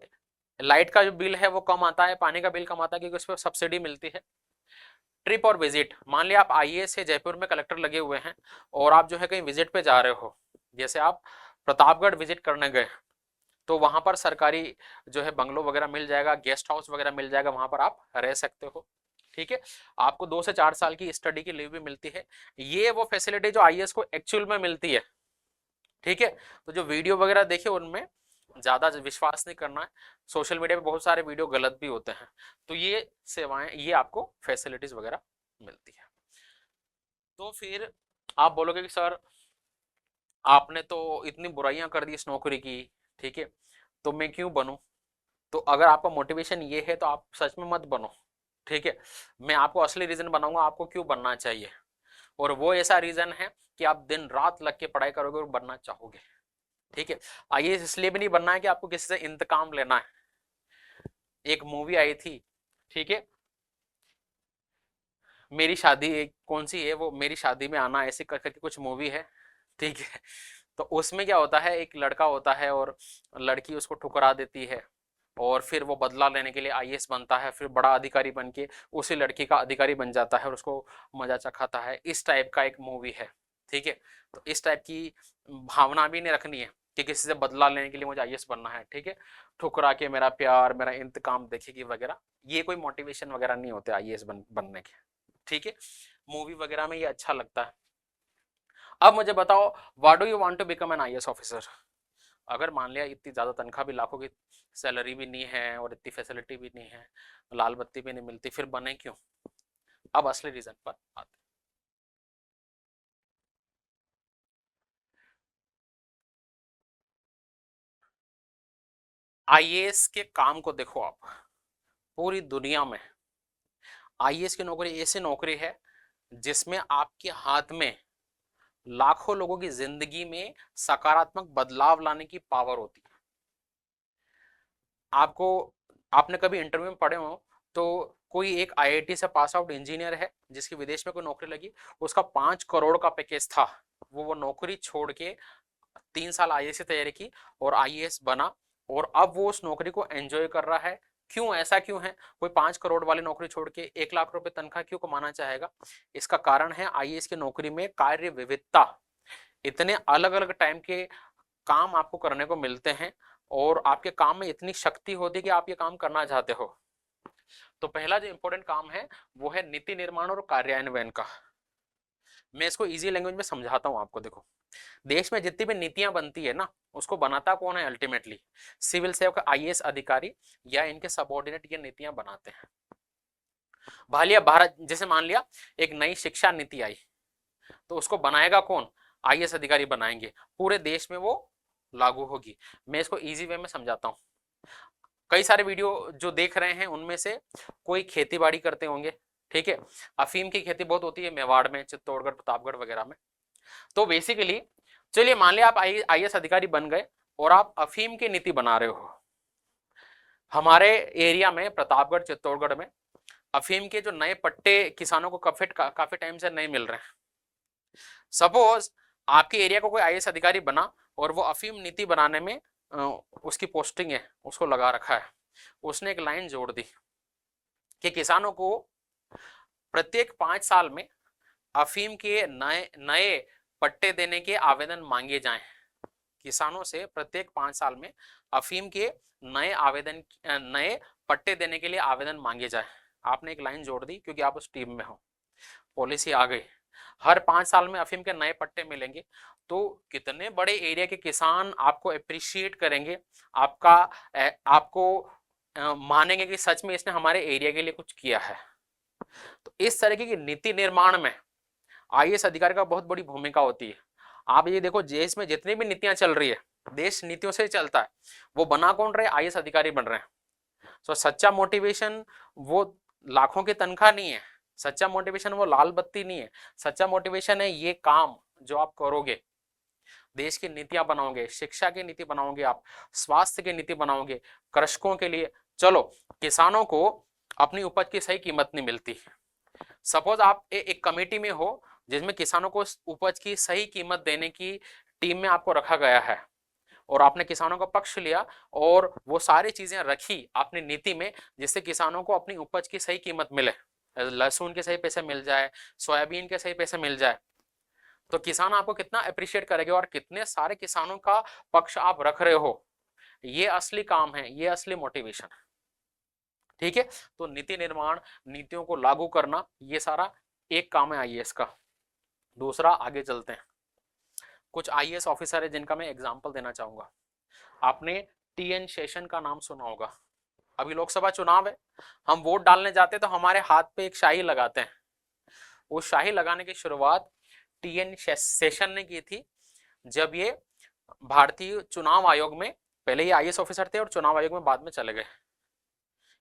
लाइट का जो बिल है वो कम आता है, पानी का बिल कम आता है क्योंकि उस पर सब्सिडी मिलती है। ट्रिप और विजिट, मान लिया आप आईएएस से जयपुर में कलेक्टर लगे हुए हैं और आप जो है कहीं विजिट पे जा रहे हो, जैसे आप प्रतापगढ़ विजिट करने गए, तो वहां पर सरकारी जो है बंगलो वगैरह मिल जाएगा, गेस्ट हाउस वगैरह मिल जाएगा, वहां पर आप रह सकते हो, ठीक है। आपको 2 से 4 साल की स्टडी की लीव भी मिलती है। ये वो फैसिलिटी जो आईएएस को एक्चुअल में मिलती है, ठीक है। तो जो वीडियो वगैरह देखे उनमें ज्यादा विश्वास नहीं करना है, सोशल मीडिया पे बहुत सारे वीडियो गलत भी होते हैं। तो ये सेवाएं, ये आपको फैसिलिटीज वगैरह मिलती है। तो फिर आप बोलोगे कि सर आपने तो इतनी बुराइयां कर दी इस नौकरी की, ठीक है, तो मैं क्यों बनूं? तो अगर आपका मोटिवेशन ये है तो आप सच में मत बनो, ठीक है। मैं आपको असली रीजन बनाऊंगा आपको क्यों बनना चाहिए, और वो ऐसा रीजन है कि आप दिन रात लग के पढ़ाई करोगे और बनना चाहोगे, ठीक है। आईएएस इसलिए भी नहीं बनना है कि आपको किसी से इंतकाम लेना है। एक मूवी आई थी, ठीक है, मेरी शादी, कौन सी है वो, मेरी शादी में आना, ऐसे करके कुछ मूवी है, ठीक है। तो उसमें क्या होता है, एक लड़का होता है और लड़की उसको ठुकरा देती है, और फिर वो बदला लेने के लिए आईएएस बनता है, फिर बड़ा अधिकारी बन के उसी लड़की का अधिकारी बन जाता है और उसको मजा चखाता है। इस टाइप का एक मूवी है, ठीक है। तो इस टाइप की भावना भी नहीं रखनी है कि किसी से बदला लेने के लिए मुझे आईएएस बनना है, ठीक है, ठुकरा के मेरा प्यार मेरा इंतकाम देखेगी वगैरह, ये कोई मोटिवेशन वगैरह नहीं होते आईएएस बनने के, ठीक है। मूवी वगैरह में ये अच्छा लगता है। अब मुझे बताओ, what do you want to become an IAS officer? अगर मान लिया इतनी ज्यादा तनख्वाह भी, लाखों की सैलरी भी नहीं है और इतनी फैसिलिटी भी नहीं है, लाल बत्ती भी नहीं मिलती, फिर बने क्यों? अब असली रीजन पर आते हैं। आईएएस के काम को देखो आप, पूरी दुनिया में आईएएस की नौकरी ऐसी नौकरी है जिसमें आपके हाथ में लाखों लोगों की जिंदगी में सकारात्मक बदलाव लाने की पावर होती है। आपको आपने कभी इंटरव्यू में पढ़े हो तो कोई एक आईआईटी से पास आउट इंजीनियर है जिसकी विदेश में कोई नौकरी लगी, उसका 5 करोड़ का पैकेज था, वो नौकरी छोड़ के 3 साल आईएएस की तैयारी की और आईएएस बना, और अब वो उस नौकरी को एंजॉय कर रहा है। क्यों, ऐसा क्यों है? कोई 5 करोड़ वाली नौकरी छोड़ के 1 लाख रुपए तनख्वाह क्यों कमाना चाहेगा? इसका कारण है आईएएस की नौकरी में कार्य विविधता। इतने अलग अलग टाइम के काम आपको करने को मिलते हैं और आपके काम में इतनी शक्ति होती है कि आप ये काम करना चाहते हो। तो पहला जो इंपॉर्टेंट काम है वो है नीति निर्माण और कार्यान्वयन का। मैं इसको इजी लैंग्वेज में समझाता हूं आपको। देखो, देश में जितनी भी नीतियां बनती है ना, उसको बनाता कौन है? अल्टीमेटली सिविल सेवक, आईएएस अधिकारी या इनके सबऑर्डिनेट ये नीतियां बनाते हैं। भालिया भारत, जैसे मान लिया एक नई शिक्षा नीति आई, तो उसको बनाएगा कौन? आईएएस अधिकारी बनाएंगे, पूरे देश में वो लागू होगी। मैं इसको इजी वे में समझाता हूँ। कई सारे वीडियो जो देख रहे हैं उनमें से कोई खेती बाड़ी करते होंगे, ठीक है? अफीम की खेती बहुत होती है मेवाड़ में, चित्तौड़गढ़, प्रतापगढ़ वगैरह में। तो बेसिकली चलिए मान लिया आप आईएएस अधिकारी बन गए और आप अफीम की नीति बना रहे हो। हमारे एरिया में प्रतापगढ़, चित्तौड़गढ़ में अफीम के जो नए पट्टे किसानों को काफी टाइम से नहीं मिल रहे हैं। सपोज आपके एरिया को कोई आईएएस अधिकारी बना और वो अफीम नीति बनाने में उसकी पोस्टिंग है, उसको लगा रखा है। उसने एक लाइन जोड़ दी कि किसानों को प्रत्येक 5 साल में अफीम के नए नए पट्टे देने के आवेदन मांगे जाएं। किसानों से प्रत्येक 5 साल में अफीम के नए पट्टे देने के लिए आवेदन मांगे जाए। आपने एक लाइन जोड़ दी क्योंकि आप उस टीम में हो। पॉलिसी आ गई, हर 5 साल में अफीम के नए पट्टे मिलेंगे। तो कितने बड़े एरिया के किसान आपको अप्रिशिएट करेंगे, आपको मानेंगे कि सच में इसने हमारे एरिया के लिए कुछ किया है। तो इस तरीके की नीति निर्माण में आईएएस अधिकारी का बहुत बड़ी भूमिका होती है। आप ये देखो, देश में जितनी भी नीतियां चल रही है, देश नीतियों से चलता है। वो बना कौन रहे? आईएएस अधिकारी बन रहे हैं। तो सच्चा मोटिवेशन वो लाखों की तनख्वाह नहीं है, सच्चा मोटिवेशन वो लाल बत्ती नहीं है। सच्चा मोटिवेशन है ये काम जो आप करोगे, देश की नीतियां बनाओगे, शिक्षा की नीति बनाओगे, आप स्वास्थ्य की नीति बनाओगे, कृषकों के लिए। चलो, किसानों को अपनी उपज की सही कीमत नहीं मिलती। सपोज आप एक कमेटी में हो जिसमें किसानों को उपज की सही कीमत देने की टीम में आपको रखा गया है, और आपने किसानों का पक्ष लिया और वो सारी चीजें रखी आपने नीति में जिससे किसानों को अपनी उपज की सही कीमत मिले, लहसुन के सही पैसे मिल जाए, सोयाबीन के सही पैसे मिल जाए, तो किसान आपको कितना अप्रिशिएट करेंगे। और कितने सारे किसानों का पक्ष आप रख रहे हो, ये असली काम है, ये असली मोटिवेशन है। ठीक है, तो नीति निर्माण, नीतियों को लागू करना, ये सारा एक काम है आईएएस का। दूसरा, आगे चलते हैं। कुछ आईएएस ऑफिसर है जिनका मैं एग्जांपल देना चाहूंगा। आपने टीएन शेषन का नाम सुना होगा। अभी लोकसभा चुनाव है, हम वोट डालने जाते हैं तो हमारे हाथ पे एक शाही लगाते हैं। वो शाही लगाने की शुरुआत टीएन शेषन ने की थी, जब ये भारतीय चुनाव आयोग में, पहले ये आईएएस ऑफिसर थे और चुनाव आयोग में बाद में चले गए।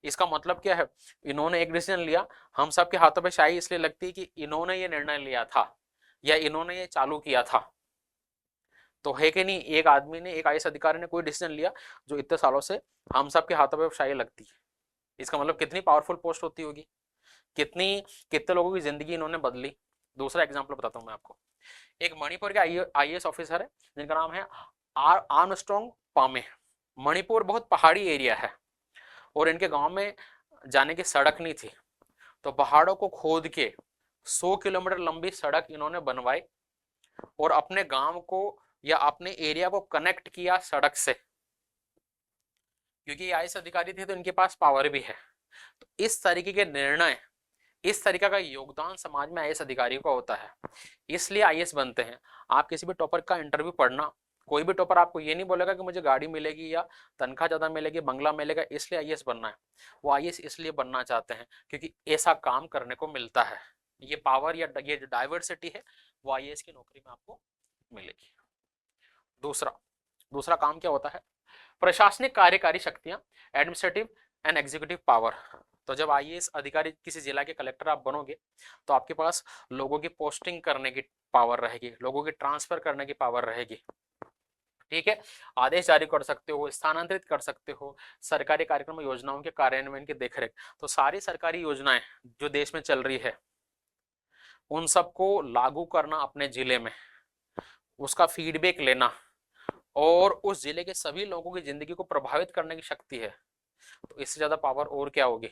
इसका मतलब क्या है? इन्होंने एक डिसीजन लिया, हम सबके हाथों पे शाही इसलिए लगती है कि इन्होंने ये निर्णय लिया था या इन्होंने ये चालू किया था। तो है कि नहीं, एक आदमी ने, एक आईएएस अधिकारी ने कोई डिसीजन लिया जो इतने सालों से हम सबके हाथों पे शाही लगती है। इसका मतलब कितनी पावरफुल पोस्ट होती होगी, कितने लोगों की जिंदगी इन्होंने बदली। दूसरा एग्जाम्पल बताता हूं मैं आपको। एक मणिपुर के आईएएस ऑफिसर है जिनका नाम है आर्मस्ट्रांग पामे। मणिपुर बहुत पहाड़ी एरिया है और इनके गांव में जाने की सड़क नहीं थी, तो पहाड़ों को खोद के 100 किलोमीटर लंबी सड़क इन्होंने बनवाई और अपने गांव को या अपने एरिया को कनेक्ट किया सड़क से। क्योंकि आईएएस अधिकारी थे तो इनके पास पावर भी है। तो इस तरीके के निर्णय, इस तरीके का योगदान समाज में आईएएस अधिकारियों का होता है, इसलिए आईएएस बनते हैं। आप किसी भी टॉपर का इंटरव्यू पढ़ना, कोई भी टॉपर आपको ये नहीं बोलेगा कि मुझे गाड़ी मिलेगी या तनख्वाह ज्यादा मिलेगी, बंगला मिलेगा, इसलिए आईएएस बनना है। वो आईएएस इसलिए बनना चाहते हैं क्योंकि ऐसा काम करने को मिलता है। ये पावर या ये जो डाइवर्सिटी है वो आईएएस की नौकरी में आपको मिलेगी। दूसरा काम क्या होता है? प्रशासनिक कार्यकारी शक्तियां, एडमिनिस्ट्रेटिव एंड एग्जीक्यूटिव पावर। तो जब आईएएस अधिकारी किसी जिला के कलेक्टर आप बनोगे तो आपके पास लोगों की पोस्टिंग करने की पावर रहेगी, लोगों की ट्रांसफर करने की पावर रहेगी, ठीक है। आदेश जारी कर सकते हो, स्थानांतरित कर सकते हो, सरकारी कार्यक्रम योजनाओं के कार्यान्वयन की देखरेख। तो सारी सरकारी योजनाएं जो देश में चल रही है उन सबको लागू करना अपने जिले में, उसका फीडबैक लेना और उस जिले के सभी लोगों की जिंदगी को प्रभावित करने की शक्ति है। तो इससे ज्यादा पावर और क्या होगी।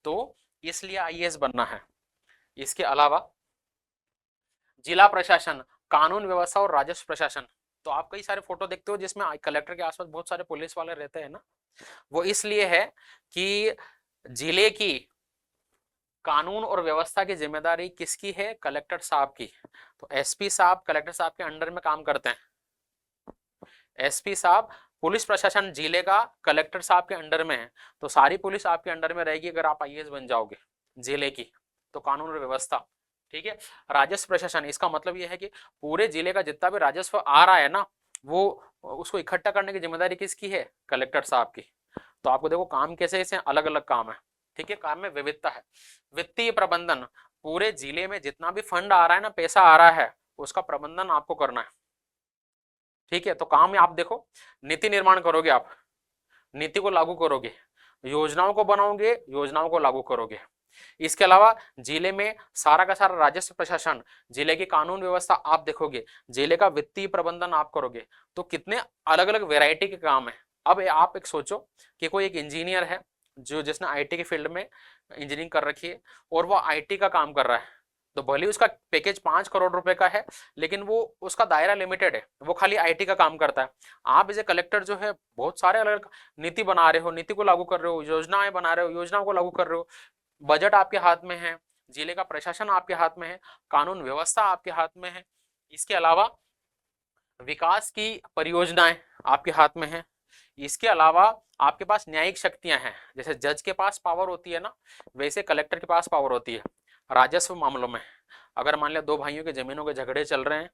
तो इसलिए आईएएस बनना है। इसके अलावा जिला प्रशासन, कानून व्यवस्था और राजस्व प्रशासन। तो आप कई सारे फोटो देखते हो जिसमें कलेक्टर के आसपास बहुत सारे पुलिस वाले रहते हैं ना, वो इसलिए है कि जिले की कानून और व्यवस्था की जिम्मेदारी किसकी है, कलेक्टर साहब की। तो एसपी साहब कलेक्टर साहब के अंडर में काम करते हैं। एसपी साहब पुलिस प्रशासन जिले का कलेक्टर साहब के अंडर में है, तो सारी पुलिस आपके अंडर में रहेगी अगर आप आईएएस बन जाओगे जिले की। तो कानून और व्यवस्था, ठीक है। राजस्व प्रशासन, इसका मतलब यह है कि पूरे जिले का जितना भी राजस्व आ रहा है ना, वो उसको इकट्ठा करने की जिम्मेदारी किसकी है, कलेक्टर साहब की। तो आपको देखो काम कैसे कैसे अलग अलग काम है, ठीक है, काम में विविधता है। वित्तीय प्रबंधन, पूरे जिले में जितना भी फंड आ रहा है ना, पैसा आ रहा है, उसका प्रबंधन आपको करना है, ठीक है। तो काम में आप देखो, नीति निर्माण करोगे, आप नीति को लागू करोगे, योजनाओं को बनाओगे, योजनाओं को लागू करोगे। इसके अलावा जिले में सारा का सारा राजस्व प्रशासन, जिले की कानून व्यवस्था आप देखोगे, जिले का वित्तीय प्रबंधन आप करोगे। तो कितने अलग अलग वैरायटी के काम है। अब आप एक सोचो कि कोई एक इंजीनियर है जो जिसने आईटी के फील्ड में इंजीनियरिंग कर रखी है और वो आईटी का काम कर रहा है, तो भले उसका पैकेज 5 करोड़ रुपए का है, लेकिन वो उसका दायरा लिमिटेड है, वो खाली आईटी का काम करता है। आप एज ए कलेक्टर जो है बहुत सारे अलग अलग नीति बना रहे हो, नीति को लागू कर रहे हो, योजनाएं बना रहे हो, योजनाओं को लागू कर रहे हो, बजट आपके हाथ में है, जिले का प्रशासन आपके हाथ में है, कानून व्यवस्था आपके हाथ में है। इसके अलावा विकास की परियोजनाएं आपके हाथ में है। इसके अलावा आपके पास न्यायिक शक्तियां हैं, जैसे जज के पास पावर होती है ना, वैसे कलेक्टर के पास पावर होती है राजस्व मामलों में। अगर मान लिया दो भाइयों के जमीनों के झगड़े चल रहे हैं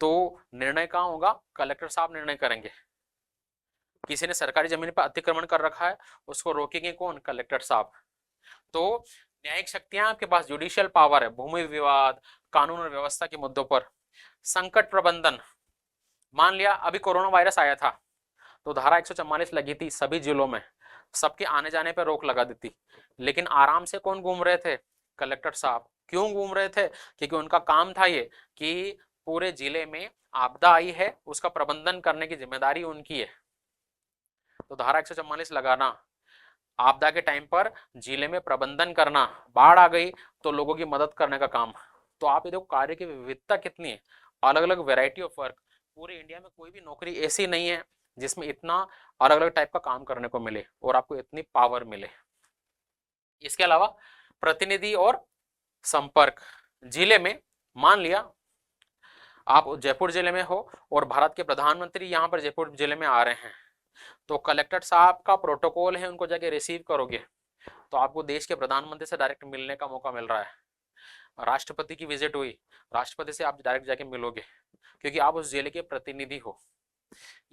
तो निर्णय कहाँ होगा, कलेक्टर साहब निर्णय करेंगे। किसी ने सरकारी जमीन पर अतिक्रमण कर रखा है, उसको रोकेंगे कौन, कलेक्टर साहब। तो न्यायिक शक्तियां आपके पास, जुडिशियल पावर है, भूमि विवाद, कानून और व्यवस्था के मुद्दों पर। संकट प्रबंधन, मान लिया अभी कोरोना वायरस आया था तो धारा 144 लगी थी सभी जिलों में, सबके आने जाने पर रोक लगा दी थी, लेकिन आराम से कौन घूम रहे थे, कलेक्टर साहब। क्यों घूम रहे थे, क्योंकि उनका काम था ये कि पूरे जिले में आपदा आई है उसका प्रबंधन करने की जिम्मेदारी उनकी है। तो धारा 144 लगाना, आपदा के टाइम पर जिले में प्रबंधन करना, बाढ़ आ गई तो लोगों की मदद करने का काम। तो आप ये देखो कार्य की विविधता कितनी है, अलग अलग वैरायटी ऑफ वर्क। पूरे इंडिया में कोई भी नौकरी ऐसी नहीं है जिसमें इतना अलग अलग टाइप का काम करने को मिले और आपको इतनी पावर मिले। इसके अलावा प्रतिनिधि और संपर्क, जिले में मान लिया आप जयपुर जिले में हो और भारत के प्रधानमंत्री यहाँ पर जयपुर जिले में आ रहे हैं, तो कलेक्टर साहब का प्रोटोकॉल है, उनको जाके रिसीव करोगे तो आपको देश के प्रधानमंत्री से डायरेक्ट मिलने का मौका मिल रहा है। राष्ट्रपति की विजिट हुई, राष्ट्रपति से आप डायरेक्ट जाके मिलोगे क्योंकि आप उस जिले के प्रतिनिधि हो।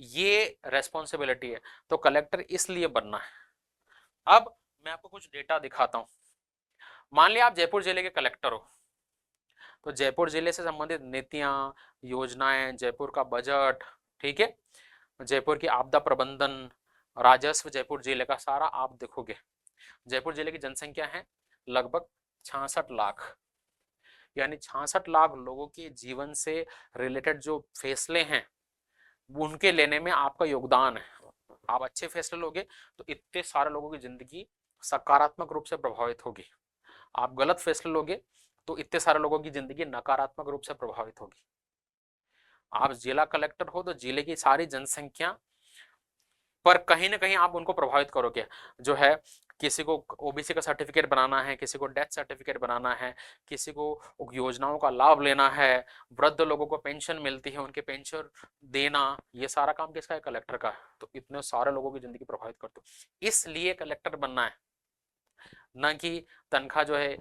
ये रेस्पॉन्सिबिलिटी है, तो कलेक्टर इसलिए बनना है। अब मैं आपको कुछ डेटा दिखाता हूं। मान लिया आप जयपुर जिले के कलेक्टर हो, तो जयपुर जिले से संबंधित नीतियां, योजनाएं, जयपुर का बजट, ठीक है, जयपुर की आपदा प्रबंधन, राजस्व, जयपुर जिले का सारा आप देखोगे। जयपुर जिले की जनसंख्या है लगभग 66 लाख, यानी 66 लाख लोगों के जीवन से रिलेटेड जो फैसले हैं उनके लेने में आपका योगदान है। आप अच्छे फैसले लोगे तो इतने सारे लोगों की जिंदगी सकारात्मक रूप से प्रभावित होगी। आप गलत फैसले लोगे तो इतने सारे लोगों की जिंदगी नकारात्मक रूप से प्रभावित होगी। आप जिला कलेक्टर हो तो जिले की सारी जनसंख्या पर कहीं ना कहीं आप उनको प्रभावित करोगे। जो है किसी को ओबीसी का सर्टिफिकेट बनाना है, किसी को डेथ सर्टिफिकेट बनाना है, किसी को योजनाओं का लाभ लेना है, वृद्ध लोगों को पेंशन मिलती है उनके पेंशन देना, ये सारा काम किसका है, कलेक्टर का। तो इतने सारे लोगों की जिंदगी प्रभावित करते हो, इसलिए कलेक्टर बनना है। न कि तनख्वाह जो है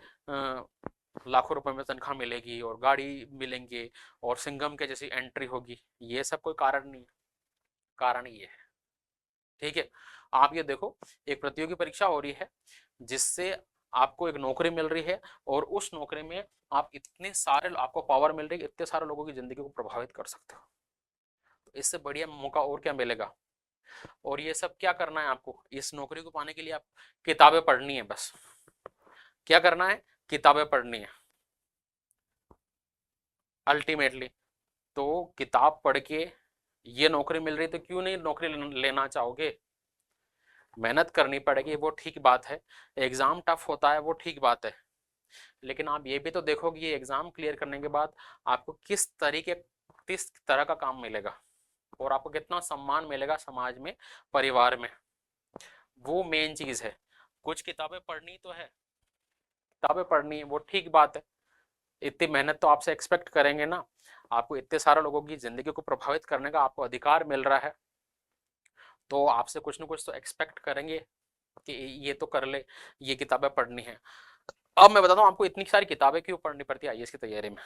लाखों रुपए में तनख्वाह मिलेगी और गाड़ी मिलेंगे और सिंघम के जैसी एंट्री होगी, ये सब कोई कारण नहीं है, कारण ये है, ठीक है। आप ये देखो, एक प्रतियोगी परीक्षा हो रही है जिससे आपको एक नौकरी मिल रही है, और उस नौकरी में आप इतने सारे, आपको पावर मिल रही है, इतने सारे लोगों की जिंदगी को प्रभावित कर सकते हो। तो इससे बढ़िया मौका और क्या मिलेगा। और ये सब क्या करना है आपको, इस नौकरी को पाने के लिए आप किताबें पढ़नी है, बस क्या करना है, किताबें पढ़नी है अल्टीमेटली। तो किताब पढ़ के ये नौकरी मिल रही तो क्यों नहीं नौकरी लेना चाहोगे। मेहनत करनी पड़ेगी, वो ठीक बात है, एग्जाम टफ होता है वो ठीक बात है, लेकिन आप ये भी तो देखो कि ये एग्जाम क्लियर करने के बाद आपको किस तरह का काम मिलेगा, और आपको कितना सम्मान मिलेगा समाज में, परिवार में, वो मेन चीज है। कुछ किताबें पढ़नी तो है, किताबें पढ़नी है वो ठीक बात है, इतनी मेहनत तो आपसे एक्सपेक्ट करेंगे ना, आपको इतने सारे लोगों की जिंदगी को प्रभावित करने का आपको अधिकार मिल रहा है, तो आपसे कुछ ना कुछ तो एक्सपेक्ट करेंगे कि ये तो कर ले, ये किताबें पढ़नी है। अब मैं बताता हूँ आपको इतनी सारी किताबें क्यों पढ़नी पड़ती है आईएएस की तैयारी में।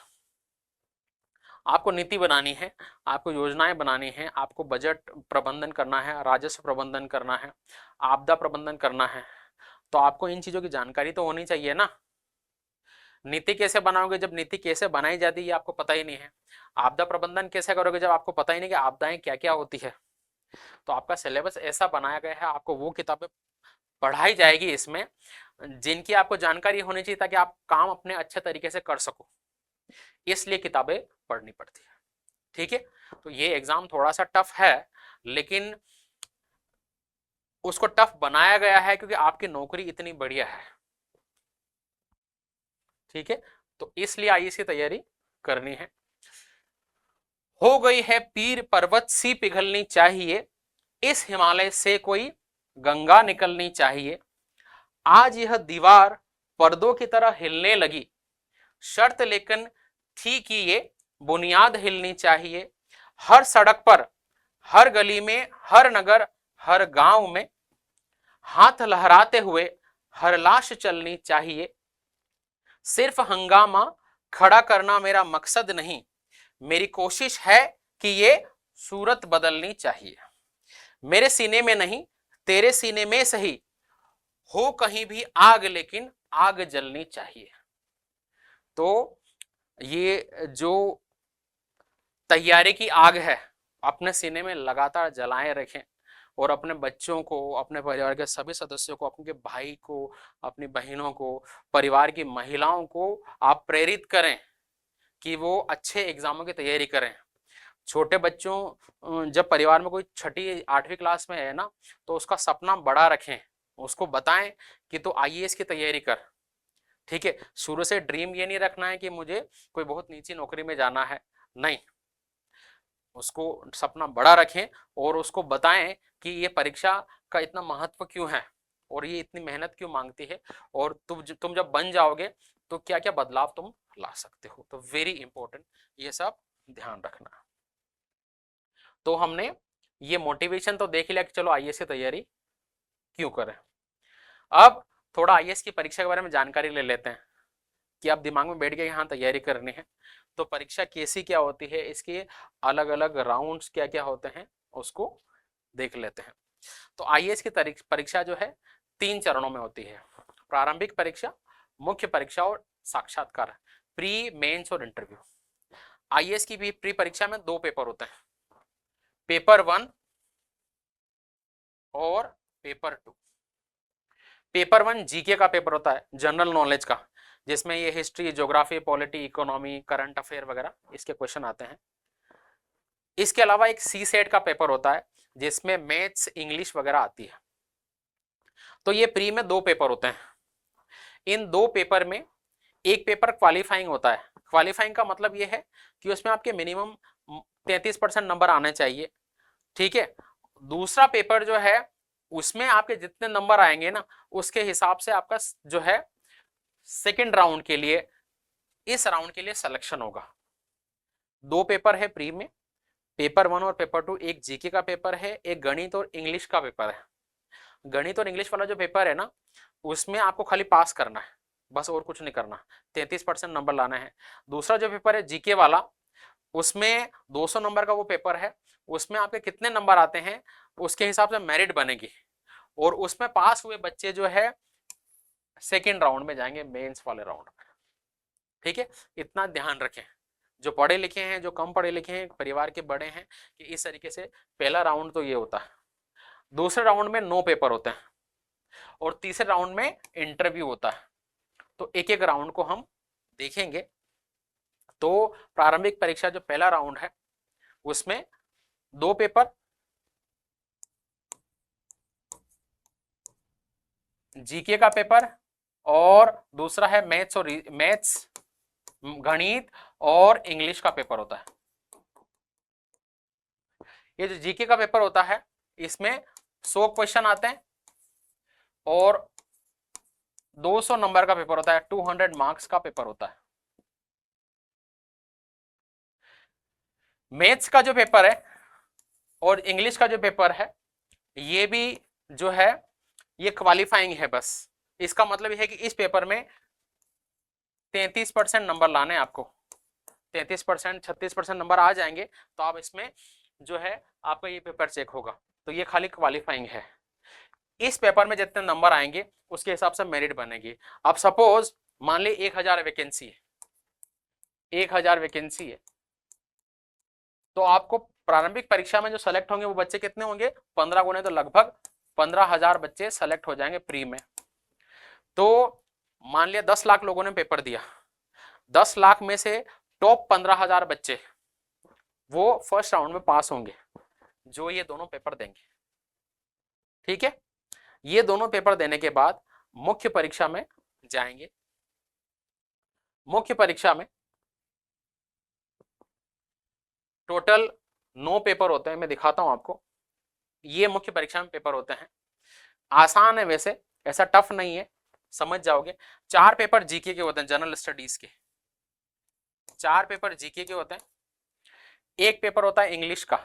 आपको नीति बनानी है, आपको योजनाएं बनानी है, आपको बजट प्रबंधन करना है, राजस्व प्रबंधन करना है, आपदा प्रबंधन करना है, तो आपको इन चीजों की जानकारी तो होनी चाहिए ना। नीति कैसे बनाओगे जब नीति कैसे बनाई जाती है ये आपको पता ही नहीं है। आपदा प्रबंधन कैसे करोगे जब आपको पता ही नहीं कि आपदाएं क्या क्या होती है। तो आपका सिलेबस ऐसा बनाया गया है, आपको वो किताबें पढ़ाई जाएगी इसमें जिनकी आपको जानकारी होनी चाहिए, ताकि आप काम अपने अच्छे तरीके से कर सको, इसलिए किताबें पढ़नी पड़ती है। ठीक है, तो ये एग्जाम थोड़ा सा टफ है, लेकिन उसको टफ बनाया गया है क्योंकि आपकी नौकरी इतनी बढ़िया है। ठीक है, तो इसलिए आईएएस की तैयारी करनी है। हो गई है पीर पर्वत सी पिघलनी चाहिए, इस हिमालय से कोई गंगा निकलनी चाहिए, आज यह दीवार पर्दों की तरह हिलने लगी, शर्त लेकिन थी कि ये बुनियाद हिलनी चाहिए, हर सड़क पर, हर गली में, हर नगर, हर गांव में हाथ लहराते हुए हर लाश चलनी चाहिए, सिर्फ हंगामा खड़ा करना मेरा मकसद नहीं, मेरी कोशिश है कि ये सूरत बदलनी चाहिए, मेरे सीने में नहीं तेरे सीने में सही, हो कहीं भी आग लेकिन आग जलनी चाहिए। तो ये जो तैयारी की आग है अपने सीने में लगातार जलाए रखें, और अपने बच्चों को, अपने परिवार के सभी सदस्यों को, अपने भाई को, अपनी बहनों को, परिवार की महिलाओं को आप प्रेरित करें कि वो अच्छे एग्जामों की तैयारी करें। छोटे बच्चों, जब परिवार में कोई 6ठी 8वीं क्लास में है ना, तो उसका सपना बड़ा रखें, उसको बताएं कि तो आईएएस की तैयारी कर। ठीक है, शुरू से ड्रीम ये नहीं रखना है कि मुझे कोई बहुत नीची नौकरी में जाना है, नहीं, उसको सपना बड़ा रखें और उसको बताएं कि ये परीक्षा का इतना महत्व क्यों है और ये इतनी मेहनत क्यों मांगती है, और तुम जब बन जाओगे तो क्या क्या बदलाव तुम ला सकते हो। तो वेरी इंपॉर्टेंट, ये सब ध्यान रखना। तो हमने ये मोटिवेशन तो देख लिया कि चलो आईएएस की तैयारी क्यों करें। अब थोड़ा आईएएस की परीक्षा के बारे में जानकारी ले लेते हैं कि आप दिमाग में बैठ गए हाँ तैयारी करनी है। तो परीक्षा कैसी क्या होती है, इसके अलग अलग राउंड्स क्या क्या होते हैं उसको देख लेते हैं। तो आईएएस की परीक्षा जो है 3 चरणों में होती है, प्रारंभिक परीक्षा, मुख्य परीक्षा और साक्षात्कार, प्री, मेंस और इंटरव्यू। आईएएस की भी प्री परीक्षा में 2 पेपर होते हैं, पेपर 1 और पेपर 2। पेपर 1 जीके का पेपर होता है, जनरल नॉलेज का, जिसमें ये history, geography, polity, economy, current affair वगैरह इसके क्वेश्चन आते हैं। इसके अलावा एक सी सेट का पेपर होता है जिसमें मैथ्स, इंग्लिश वगैरह आती है। तो ये प्री में 2 पेपर होते हैं। इन 2 पेपर में एक पेपर क्वालिफाइंग होता है। क्वालिफाइंग का मतलब ये है कि उसमें आपके मिनिमम 33% नंबर आने चाहिए। ठीक है, दूसरा पेपर जो है उसमें आपके जितने नंबर आएंगे ना उसके हिसाब से आपका जो है सेकेंड राउंड के लिए, इस राउंड के लिए सिलेक्शन होगा। 2 पेपर है प्री में, पेपर 1 और पेपर 2, एक जीके का पेपर है, एक गणित और इंग्लिश का पेपर है। गणित और इंग्लिश वाला जो पेपर है ना उसमें आपको खाली पास करना है, बस और कुछ नहीं करना, 33% नंबर लाना है। दूसरा जो पेपर है जीके वाला, उसमें 200 नंबर का वो पेपर है, उसमें आपके कितने नंबर आते हैं उसके हिसाब से मेरिट बनेगी, और उसमें पास हुए बच्चे जो है सेकेंड राउंड में जाएंगे, मेंस वाले राउंड में। ठीक है, इतना ध्यान रखें। जो पढ़े लिखे हैं, जो कम पढ़े लिखे हैं, परिवार के बड़े हैं, कि इस तरीके से पहला राउंड तो ये होता है। दूसरे राउंड में 9 पेपर होते हैं और तीसरे राउंड में इंटरव्यू होता है। तो एक एक राउंड को हम देखेंगे। तो प्रारंभिक परीक्षा जो पहला राउंड है उसमें 2 पेपर, जीके का पेपर, और दूसरा है मैथ्स गणित और इंग्लिश का पेपर होता है। ये जो जीके का पेपर होता है इसमें 100 क्वेश्चन आते हैं और 200 नंबर का पेपर होता है, 200 मार्क्स का पेपर होता है। मैथ्स का जो पेपर है और इंग्लिश का जो पेपर है ये भी जो है ये क्वालिफाइंग है बस। इसका मतलब ये है कि इस पेपर में 33% नंबर लाने हैं आपको। 33%, 36% नंबर आ जाएंगे तो आप इसमें जो है आपका ये पेपर चेक होगा। तो ये खाली क्वालिफाइंग है। इस पेपर में जितने नंबर आएंगे उसके हिसाब से मेरिट बनेगी। अब सपोज मान ली 1000 वैकेंसी है, 1000 वैकेंसी है, तो आपको प्रारंभिक परीक्षा में जो सेलेक्ट होंगे वो बच्चे कितने होंगे, 15 गुने, तो लगभग 15,000 बच्चे सेलेक्ट हो जाएंगे प्री में। तो मान लिया 10 लाख लोगों ने पेपर दिया, 10 लाख में से टॉप 15,000 बच्चे वो फर्स्ट राउंड में पास होंगे जो ये दोनों पेपर देंगे। ठीक है, ये दोनों पेपर देने के बाद मुख्य परीक्षा में जाएंगे। मुख्य परीक्षा में टोटल 9 पेपर होते हैं, मैं दिखाता हूं आपको। ये मुख्य परीक्षा में पेपर होते हैं। आसान है वैसे, ऐसा टफ नहीं है, समझ जाओगे। 4 पेपर जीके के होते हैं, जनरल स्टडीज के 4 पेपर जीके के होते हैं। एक पेपर होता है इंग्लिश का,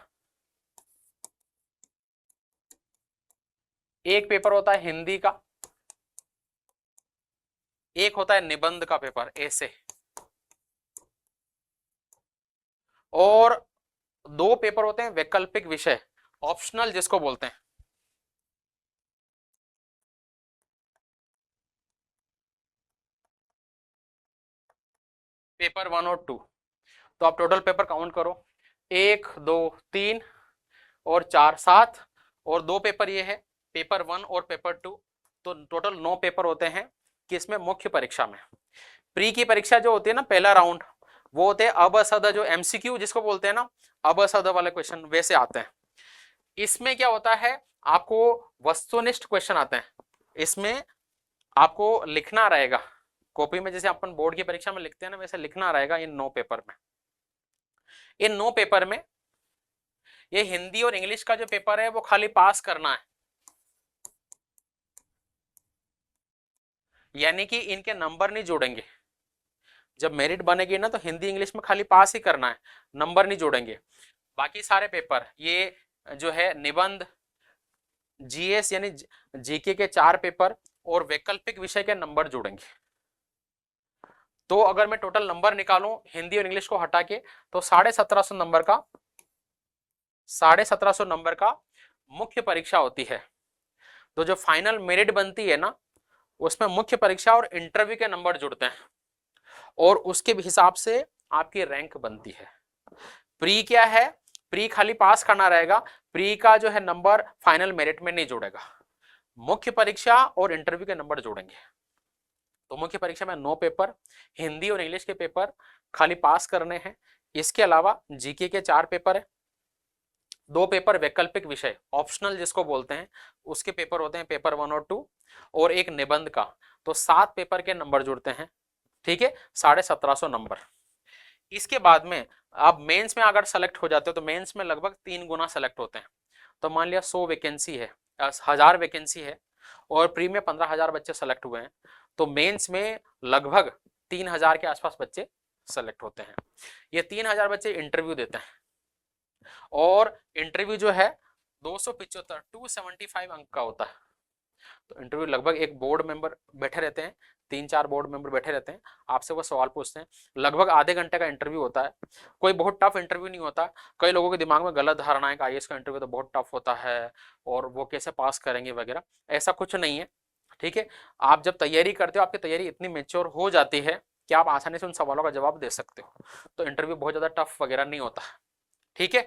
एक पेपर होता है हिंदी का, एक होता है निबंध का पेपर ऐसे, और 2 पेपर होते हैं वैकल्पिक विषय, ऑप्शनल जिसको बोलते हैं। पेपर 1 और 2। तो आप टोटल पेपर काउंट करो, 1 2 3 और 4 7, और 2 पेपर ये है पेपर 1 और पेपर 2। तो टोटल 9 पेपर होते हैं किसमें, मुख्य परीक्षा में। प्री की परीक्षा जो होती है ना, पहला राउंड, वो होते हैं अब सद, जो एमसीक्यू जिसको बोलते हैं ना, अब सद वाले क्वेश्चन वैसे आते हैं। इसमें क्या होता है, आपको वस्तुनिष्ठ क्वेश्चन आते हैं। इसमें आपको लिखना रहेगा कॉपी में, जैसे अपन बोर्ड की परीक्षा में लिखते हैं ना, वैसे लिखना रहेगा इन 9 पेपर में। इन 9 पेपर में ये हिंदी और इंग्लिश का जो पेपर है वो खाली पास करना है, यानी कि इनके नंबर नहीं जोड़ेंगे। जब मेरिट बनेगी ना तो हिंदी इंग्लिश में खाली पास ही करना है, नंबर नहीं जोड़ेंगे। बाकी सारे पेपर ये जो है निबंध, जीएस यानी जीके के 4 पेपर और वैकल्पिक विषय के नंबर जोड़ेंगे। तो अगर मैं टोटल नंबर निकालूं हिंदी और इंग्लिश को हटा के, तो 1750 नंबर का 1750 नंबर का मुख्य परीक्षा होती है। तो जो फाइनल मेरिट बनती है ना, उसमें मुख्य परीक्षा और इंटरव्यू के नंबर जुड़ते हैं और उसके हिसाब से आपकी रैंक बनती है। प्री क्या है, प्री खाली पास करना रहेगा, प्री का जो है नंबर फाइनल मेरिट में नहीं जोड़ेगा, मुख्य परीक्षा और इंटरव्यू के नंबर जोड़ेंगे। तो मुख्य परीक्षा में 9 पेपर, हिंदी और इंग्लिश के पेपर खाली पास करने हैं। इसके अलावा जीके के 4 पेपर है, 2 पेपर वैकल्पिक विषय ऑप्शनल जिसको बोलते हैं उसके पेपर होते हैं, पेपर 1 और 2, और एक निबंध का। तो 7 पेपर के नंबर जुड़ते हैं। ठीक है, 1750 नंबर। इसके बाद में आप मेंस में अगर सेलेक्ट हो जाते हो तो मेंस में लगभग 3 गुना सेलेक्ट होते हैं। तो मान लिया 100 वैकेंसी है, 1000 वैकेंसी है और प्री में 15,000 बच्चे सेलेक्ट हुए हैं, तो मेंस में लगभग 3000 के आसपास बच्चे सेलेक्ट होते हैं। ये 3000 बच्चे इंटरव्यू देते हैं और इंटरव्यू जो है 275 अंक का होता है। तो इंटरव्यू लगभग एक बोर्ड मेंबर बैठे रहते हैं, 3-4 बोर्ड मेंबर बैठे रहते हैं, आपसे वो सवाल पूछते हैं। लगभग आधे घंटे का इंटरव्यू होता है। कोई बहुत टफ इंटरव्यू नहीं होता। कई लोगों के दिमाग में गलत धारणा है कि आईएएस का इंटरव्यू तो बहुत टफ होता है और वो कैसे पास करेंगे वगैरह, ऐसा कुछ नहीं है। ठीक है, आप जब तैयारी करते हो, आपकी तैयारी इतनी मेच्योर हो जाती है कि आप आसानी से उन सवालों का जवाब दे सकते हो, तो इंटरव्यू बहुत ज्यादा टफ वगैरह नहीं होता। ठीक है,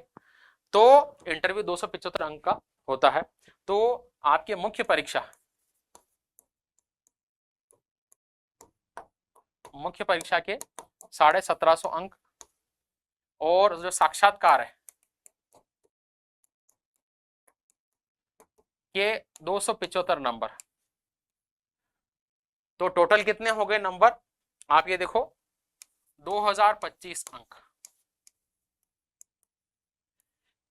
तो इंटरव्यू 275 अंक का होता है। तो आपकी मुख्य परीक्षा के 1750 अंक, और जो साक्षात्कार है ये 275 नंबर। तो टोटल कितने हो गए नंबर, आप ये देखो 2025 अंक।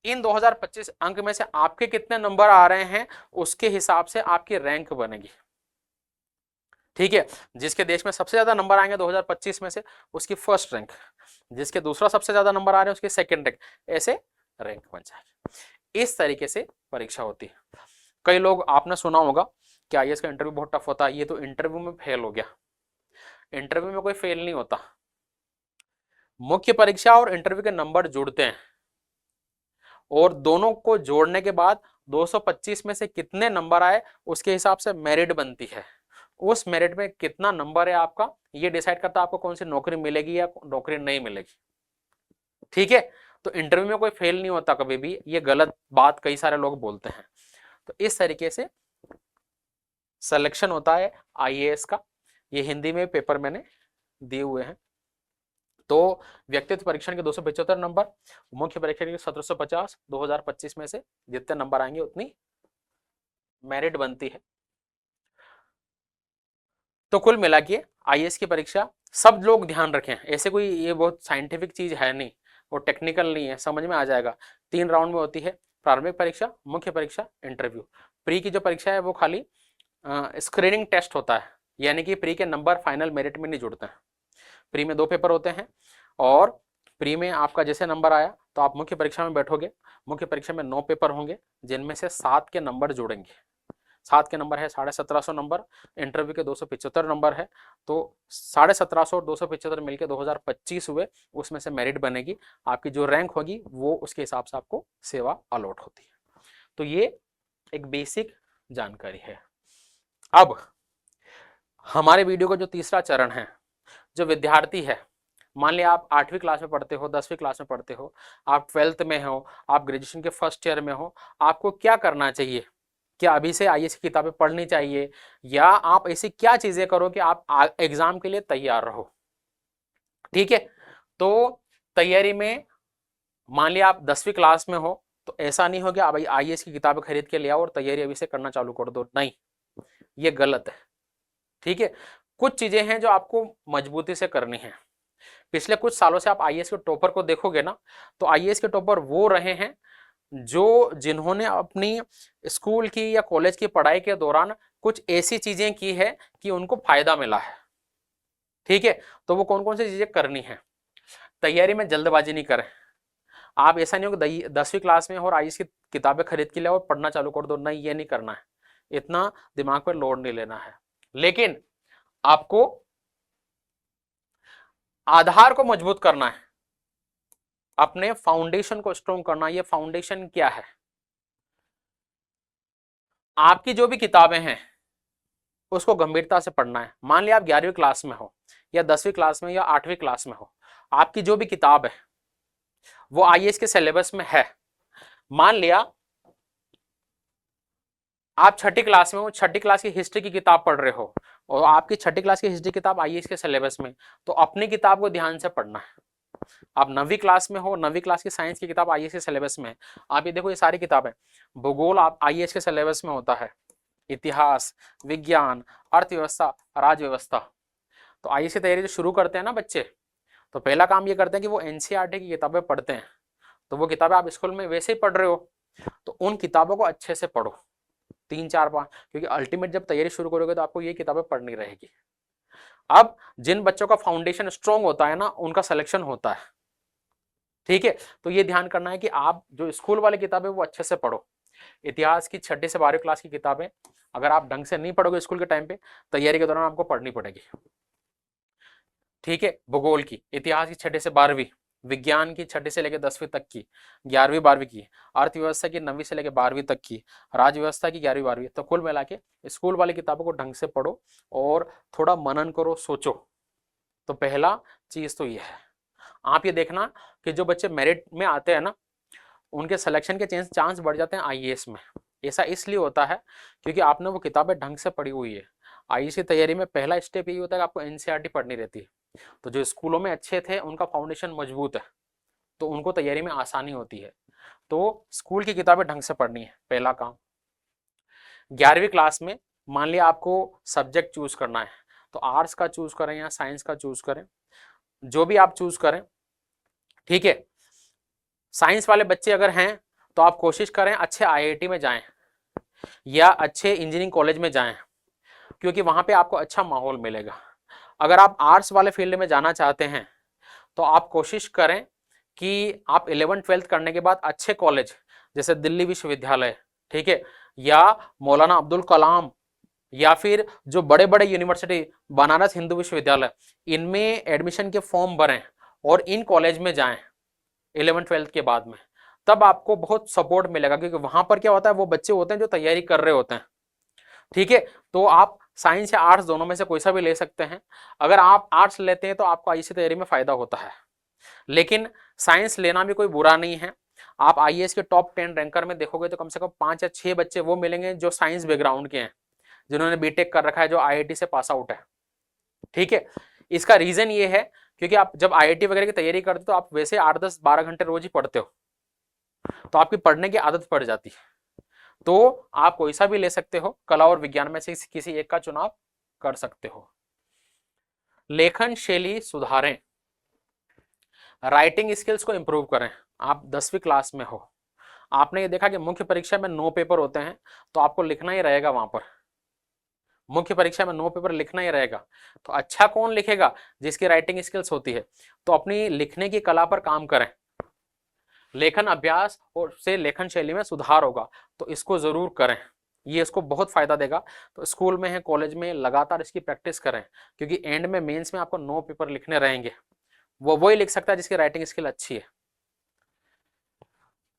इन 2025 अंक में से आपके कितने नंबर आ रहे हैं उसके हिसाब से आपकी रैंक बनेगी। ठीक है, जिसके देश में सबसे ज्यादा नंबर आएंगे 2025 में से उसकी फर्स्ट रैंक, जिसके दूसरा सबसे ज्यादा नंबर आ रहे हैं उसकी सेकंड रैंक, ऐसे रैंक बन जाएगी। इस तरीके से परीक्षा होती है। कई लोग, आपने सुना होगा कि आईएएस का इंटरव्यू बहुत टफ होता है, ये तो इंटरव्यू में फेल हो गया। इंटरव्यू में कोई फेल नहीं होता। मुख्य परीक्षा और इंटरव्यू के नंबर जुड़ते हैं और दोनों को जोड़ने के बाद 225 में से कितने नंबर आए उसके हिसाब से मेरिट बनती है। उस मेरिट में कितना नंबर है आपका, ये डिसाइड करता है आपको कौन सी नौकरी मिलेगी या नौकरी नहीं मिलेगी। ठीक है, तो इंटरव्यू में कोई फेल नहीं होता कभी भी, ये गलत बात कई सारे लोग बोलते हैं। तो इस तरीके से सिलेक्शन होता है आईएएस का। ये हिंदी में पेपर मैंने दिए हुए हैं। तो व्यक्तित्व परीक्षण के 275 नंबर, मुख्य परीक्षा के 1750, 2025 में से जितने नंबर आएंगे उतनी मेरिट बनती है। तो कुल मिला के आईएएस की परीक्षा सब लोग ध्यान रखें, ऐसे कोई ये बहुत साइंटिफिक चीज है नहीं, वो टेक्निकल नहीं है, समझ में आ जाएगा। 3 राउंड में होती है, प्रारंभिक परीक्षा, मुख्य परीक्षा, इंटरव्यू। प्री की जो परीक्षा है वो खाली स्क्रीनिंग टेस्ट होता है, यानी कि प्री के नंबर फाइनल मेरिट में नहीं जुड़ते हैं। प्री में 2 पेपर होते हैं और प्री में आपका जैसे नंबर आया तो आप मुख्य परीक्षा में बैठोगे। मुख्य परीक्षा में 9 पेपर होंगे जिनमें से 7 के नंबर जुड़ेंगे। 7 के नंबर है 1750 नंबर, इंटरव्यू के 275 नंबर है, तो 1750 और 275 मिलकर 2025 हुए, उसमें से मेरिट बनेगी। आपकी जो रैंक होगी वो उसके हिसाब से आपको सेवा अलॉट होती है। तो ये एक बेसिक जानकारी है। अब हमारे वीडियो का जो तीसरा चरण है, जो विद्यार्थी है, मान लिया आप 8वीं क्लास में पढ़ते हो, 10वीं क्लास में पढ़ते हो, आप 12th में हो, आप ग्रेजुएशन के फर्स्ट ईयर में हो, आपको क्या करना चाहिए? क्या अभी से आईएएस की किताबें पढ़नी चाहिए या आप ऐसी क्या चीजें करो कि आप एग्जाम के लिए तैयार रहो? ठीक है, तो तैयारी में मान लिया आप 10वीं क्लास में हो तो ऐसा नहीं हो कि आप आईएएस की किताबें खरीद के ले आओ और तैयारी अभी से करना चालू कर दो, नहीं, ये गलत है। ठीक है, कुछ चीजें हैं जो आपको मजबूती से करनी है। पिछले कुछ सालों से आप आईएएस के टॉपर को देखोगे ना, तो आईएएस के टॉपर वो रहे हैं जिन्होंने अपनी स्कूल की या कॉलेज की पढ़ाई के दौरान कुछ ऐसी चीजें की है कि उनको फायदा मिला है। ठीक है, तो वो कौन कौन सी चीजें करनी है? तैयारी में जल्दबाजी नहीं करें। आप ऐसा नहीं हो कि 10वीं क्लास में हो और आईएएस की किताबें खरीद के ले और पढ़ना चालू कर दो, नहीं, ये नहीं करना है। इतना दिमाग पर लोड नहीं लेना है। लेकिन आपको आधार को मजबूत करना है, अपने फाउंडेशन को स्ट्रॉन्ग करना। ये फाउंडेशन क्या है? आपकी जो भी किताबें हैं उसको गंभीरता से पढ़ना है। मान लिया आप 11वीं क्लास में हो या 10वीं क्लास में या 8वीं क्लास में हो, आपकी जो भी किताब है वो आईएएस के सिलेबस में है। मान लिया आप 6ठी क्लास में हो, 6ठी क्लास की हिस्ट्री की किताब पढ़ रहे हो और आपकी 6ठी क्लास की हिस्ट्री किताब आईएएस के सिलेबस में, तो अपनी किताब को ध्यान से पढ़ना है। आप 9वीं क्लास में हो, 9वीं क्लास की साइंस की किताब आईएएस के सिलेबस में, आप ये देखो ये सारी किताबें, भूगोल आप आईएएस के सिलेबस में होता है, इतिहास, विज्ञान, अर्थव्यवस्था, राजव्यवस्था। तो आईएएस की तैयारी जो शुरू करते हैं ना बच्चे, तो पहला काम ये करते हैं कि वो एनसीईआरटी की किताबें पढ़ते हैं। तो वो किताबें आप स्कूल में वैसे ही पढ़ रहे हो, तो उन किताबों को अच्छे से पढ़ो, 3-4 5, क्योंकि अल्टीमेट जब तैयारी शुरू करोगे तो आपको ये किताबें पढ़नी रहेगी। अब जिन बच्चों का फाउंडेशन स्ट्रॉन्ग होता है ना, उनका सिलेक्शन होता है। ठीक है, तो ये ध्यान करना है कि आप जो स्कूल वाली किताबें वो अच्छे से पढ़ो। इतिहास की 6ठी से 12वीं क्लास की किताबें अगर आप ढंग से नहीं पढ़ोगे स्कूल के टाइम पे, तैयारी के दौरान आपको पढ़नी पड़ेगी। ठीक है, भूगोल की, इतिहास की 6ठी से 12वीं, विज्ञान की 6ठी से लेकर 10वीं तक की, 11वीं 12वीं की, अर्थव्यवस्था की 9वीं से लेकर 12वीं तक की, राज्य व्यवस्था की 11वीं 12वीं। तो कुल मिला के स्कूल वाली किताबों को ढंग से पढ़ो और थोड़ा मनन करो, सोचो। तो पहला चीज तो ये है। आप ये देखना कि जो बच्चे मेरिट में आते हैं ना, उनके सिलेक्शन के चांस बढ़ जाते हैं आईएएस में। ऐसा इसलिए होता है क्योंकि आपने वो किताबें ढंग से पढ़ी हुई है। आईएएस की तैयारी में पहला स्टेप यही होता है कि आपको एनसीईआरटी पढ़नी रहती है। तो जो स्कूलों में अच्छे थे उनका फाउंडेशन मजबूत है, तो उनको तैयारी में आसानी होती है। तो स्कूल की किताबें ढंग से पढ़नी है, पहला काम। 11वीं क्लास में मान लिया आपको सब्जेक्ट चूज करना है, तो आर्ट्स का चूज करें या साइंस का चूज करें, जो भी आप चूज करें, ठीक है। साइंस वाले बच्चे अगर हैं तो आप कोशिश करें अच्छे आईआईटी में जाएं या अच्छे इंजीनियरिंग कॉलेज में जाएं, क्योंकि वहां पे आपको अच्छा माहौल मिलेगा। अगर आप आर्ट्स वाले फील्ड में जाना चाहते हैं तो आप कोशिश करें कि आप 11th-12th करने के बाद अच्छे कॉलेज जैसे दिल्ली विश्वविद्यालय, ठीक है, या मौलाना अब्दुल कलाम, या फिर जो बड़े बड़े यूनिवर्सिटी, बनारस हिंदू विश्वविद्यालय, इनमें एडमिशन के फॉर्म भरें और इन कॉलेज में जाएं 11th-12th के बाद में। तब आपको बहुत सपोर्ट मिलेगा, क्योंकि वहां पर क्या होता है, वो बच्चे होते हैं जो तैयारी कर रहे होते हैं। ठीक है, तो आप साइंस या आर्ट्स दोनों में से कोई सा भी ले सकते हैं। अगर आप आर्ट्स लेते हैं तो आपको आईएएस तैयारी में फायदा होता है, लेकिन साइंस लेना भी कोई बुरा नहीं है। आप आईएएस के टॉप 10 रैंकर में देखोगे तो कम से कम 5 या 6 बच्चे वो मिलेंगे जो साइंस बैकग्राउंड के हैं, जिन्होंने बीटेक कर रखा है, जो आईआईटी से पास आउट है। ठीक है, इसका रीजन ये है क्योंकि आप जब आईआईटी वगैरह की तैयारी करते हो तो आप वैसे 8, 10, 12 घंटे रोज ही पढ़ते हो, तो आपकी पढ़ने की आदत पड़ जाती है। तो आप कोई सा भी ले सकते हो, कला और विज्ञान में से किसी एक का चुनाव कर सकते हो। लेखन शैली सुधारें, राइटिंग स्किल्स को इंप्रूव करें। आप 10वीं क्लास में हो, आपने ये देखा कि मुख्य परीक्षा में 9 पेपर होते हैं, तो आपको लिखना ही रहेगा वहां पर। मुख्य परीक्षा में 9 पेपर लिखना ही रहेगा, तो अच्छा कौन लिखेगा? जिसकी राइटिंग स्किल्स होती है। तो अपनी लिखने की कला पर काम करें, लेखन अभ्यास और से लेखन शैली में सुधार होगा, तो इसको जरूर करें, ये इसको बहुत फायदा देगा। तो स्कूल में है, कॉलेज में, लगातार इसकी प्रैक्टिस करें, क्योंकि एंड में मेंस में आपको 9 पेपर लिखने रहेंगे। वो वही लिख सकता है जिसकी राइटिंग स्किल अच्छी है।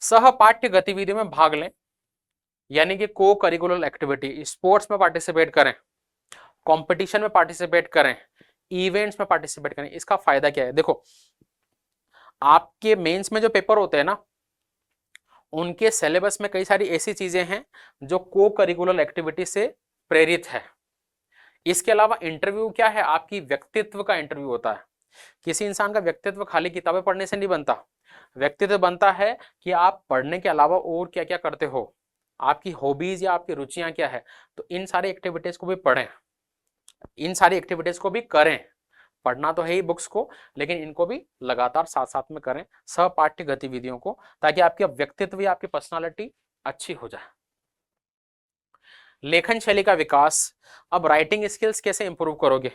सहपाठ्य गतिविधियों में भाग लें, यानी कि को करिकुलर एक्टिविटी, स्पोर्ट्स में पार्टिसिपेट करें, कंपटीशन में पार्टिसिपेट करें, इवेंट्स में पार्टिसिपेट करें। इसका फायदा क्या है? देखो, आपके मेंस में जो पेपर होते हैं ना, उनके सिलेबस में कई सारी ऐसी चीजें हैं जो को करिकुलर एक्टिविटी से प्रेरित है। इसके अलावा इंटरव्यू क्या है? आपकी व्यक्तित्व का इंटरव्यू होता है। किसी इंसान का व्यक्तित्व खाली किताबें पढ़ने से नहीं बनता। व्यक्तित्व बनता है कि आप पढ़ने के अलावा और क्या क्या करते हो, आपकी हॉबीज या आपकी रुचियां क्या है। तो इन सारी एक्टिविटीज को भी पढ़ें, इन सारी एक्टिविटीज को भी करें। पढ़ना तो है ही बुक्स को, लेकिन इनको भी लगातार साथ साथ में करें, सहपाठ्य गतिविधियों को, ताकि आपकी व्यक्तित्व या आपकी पर्सनालिटी अच्छी हो जाए। लेखन शैली का विकास। अब राइटिंग स्किल्स कैसे इंप्रूव करोगे?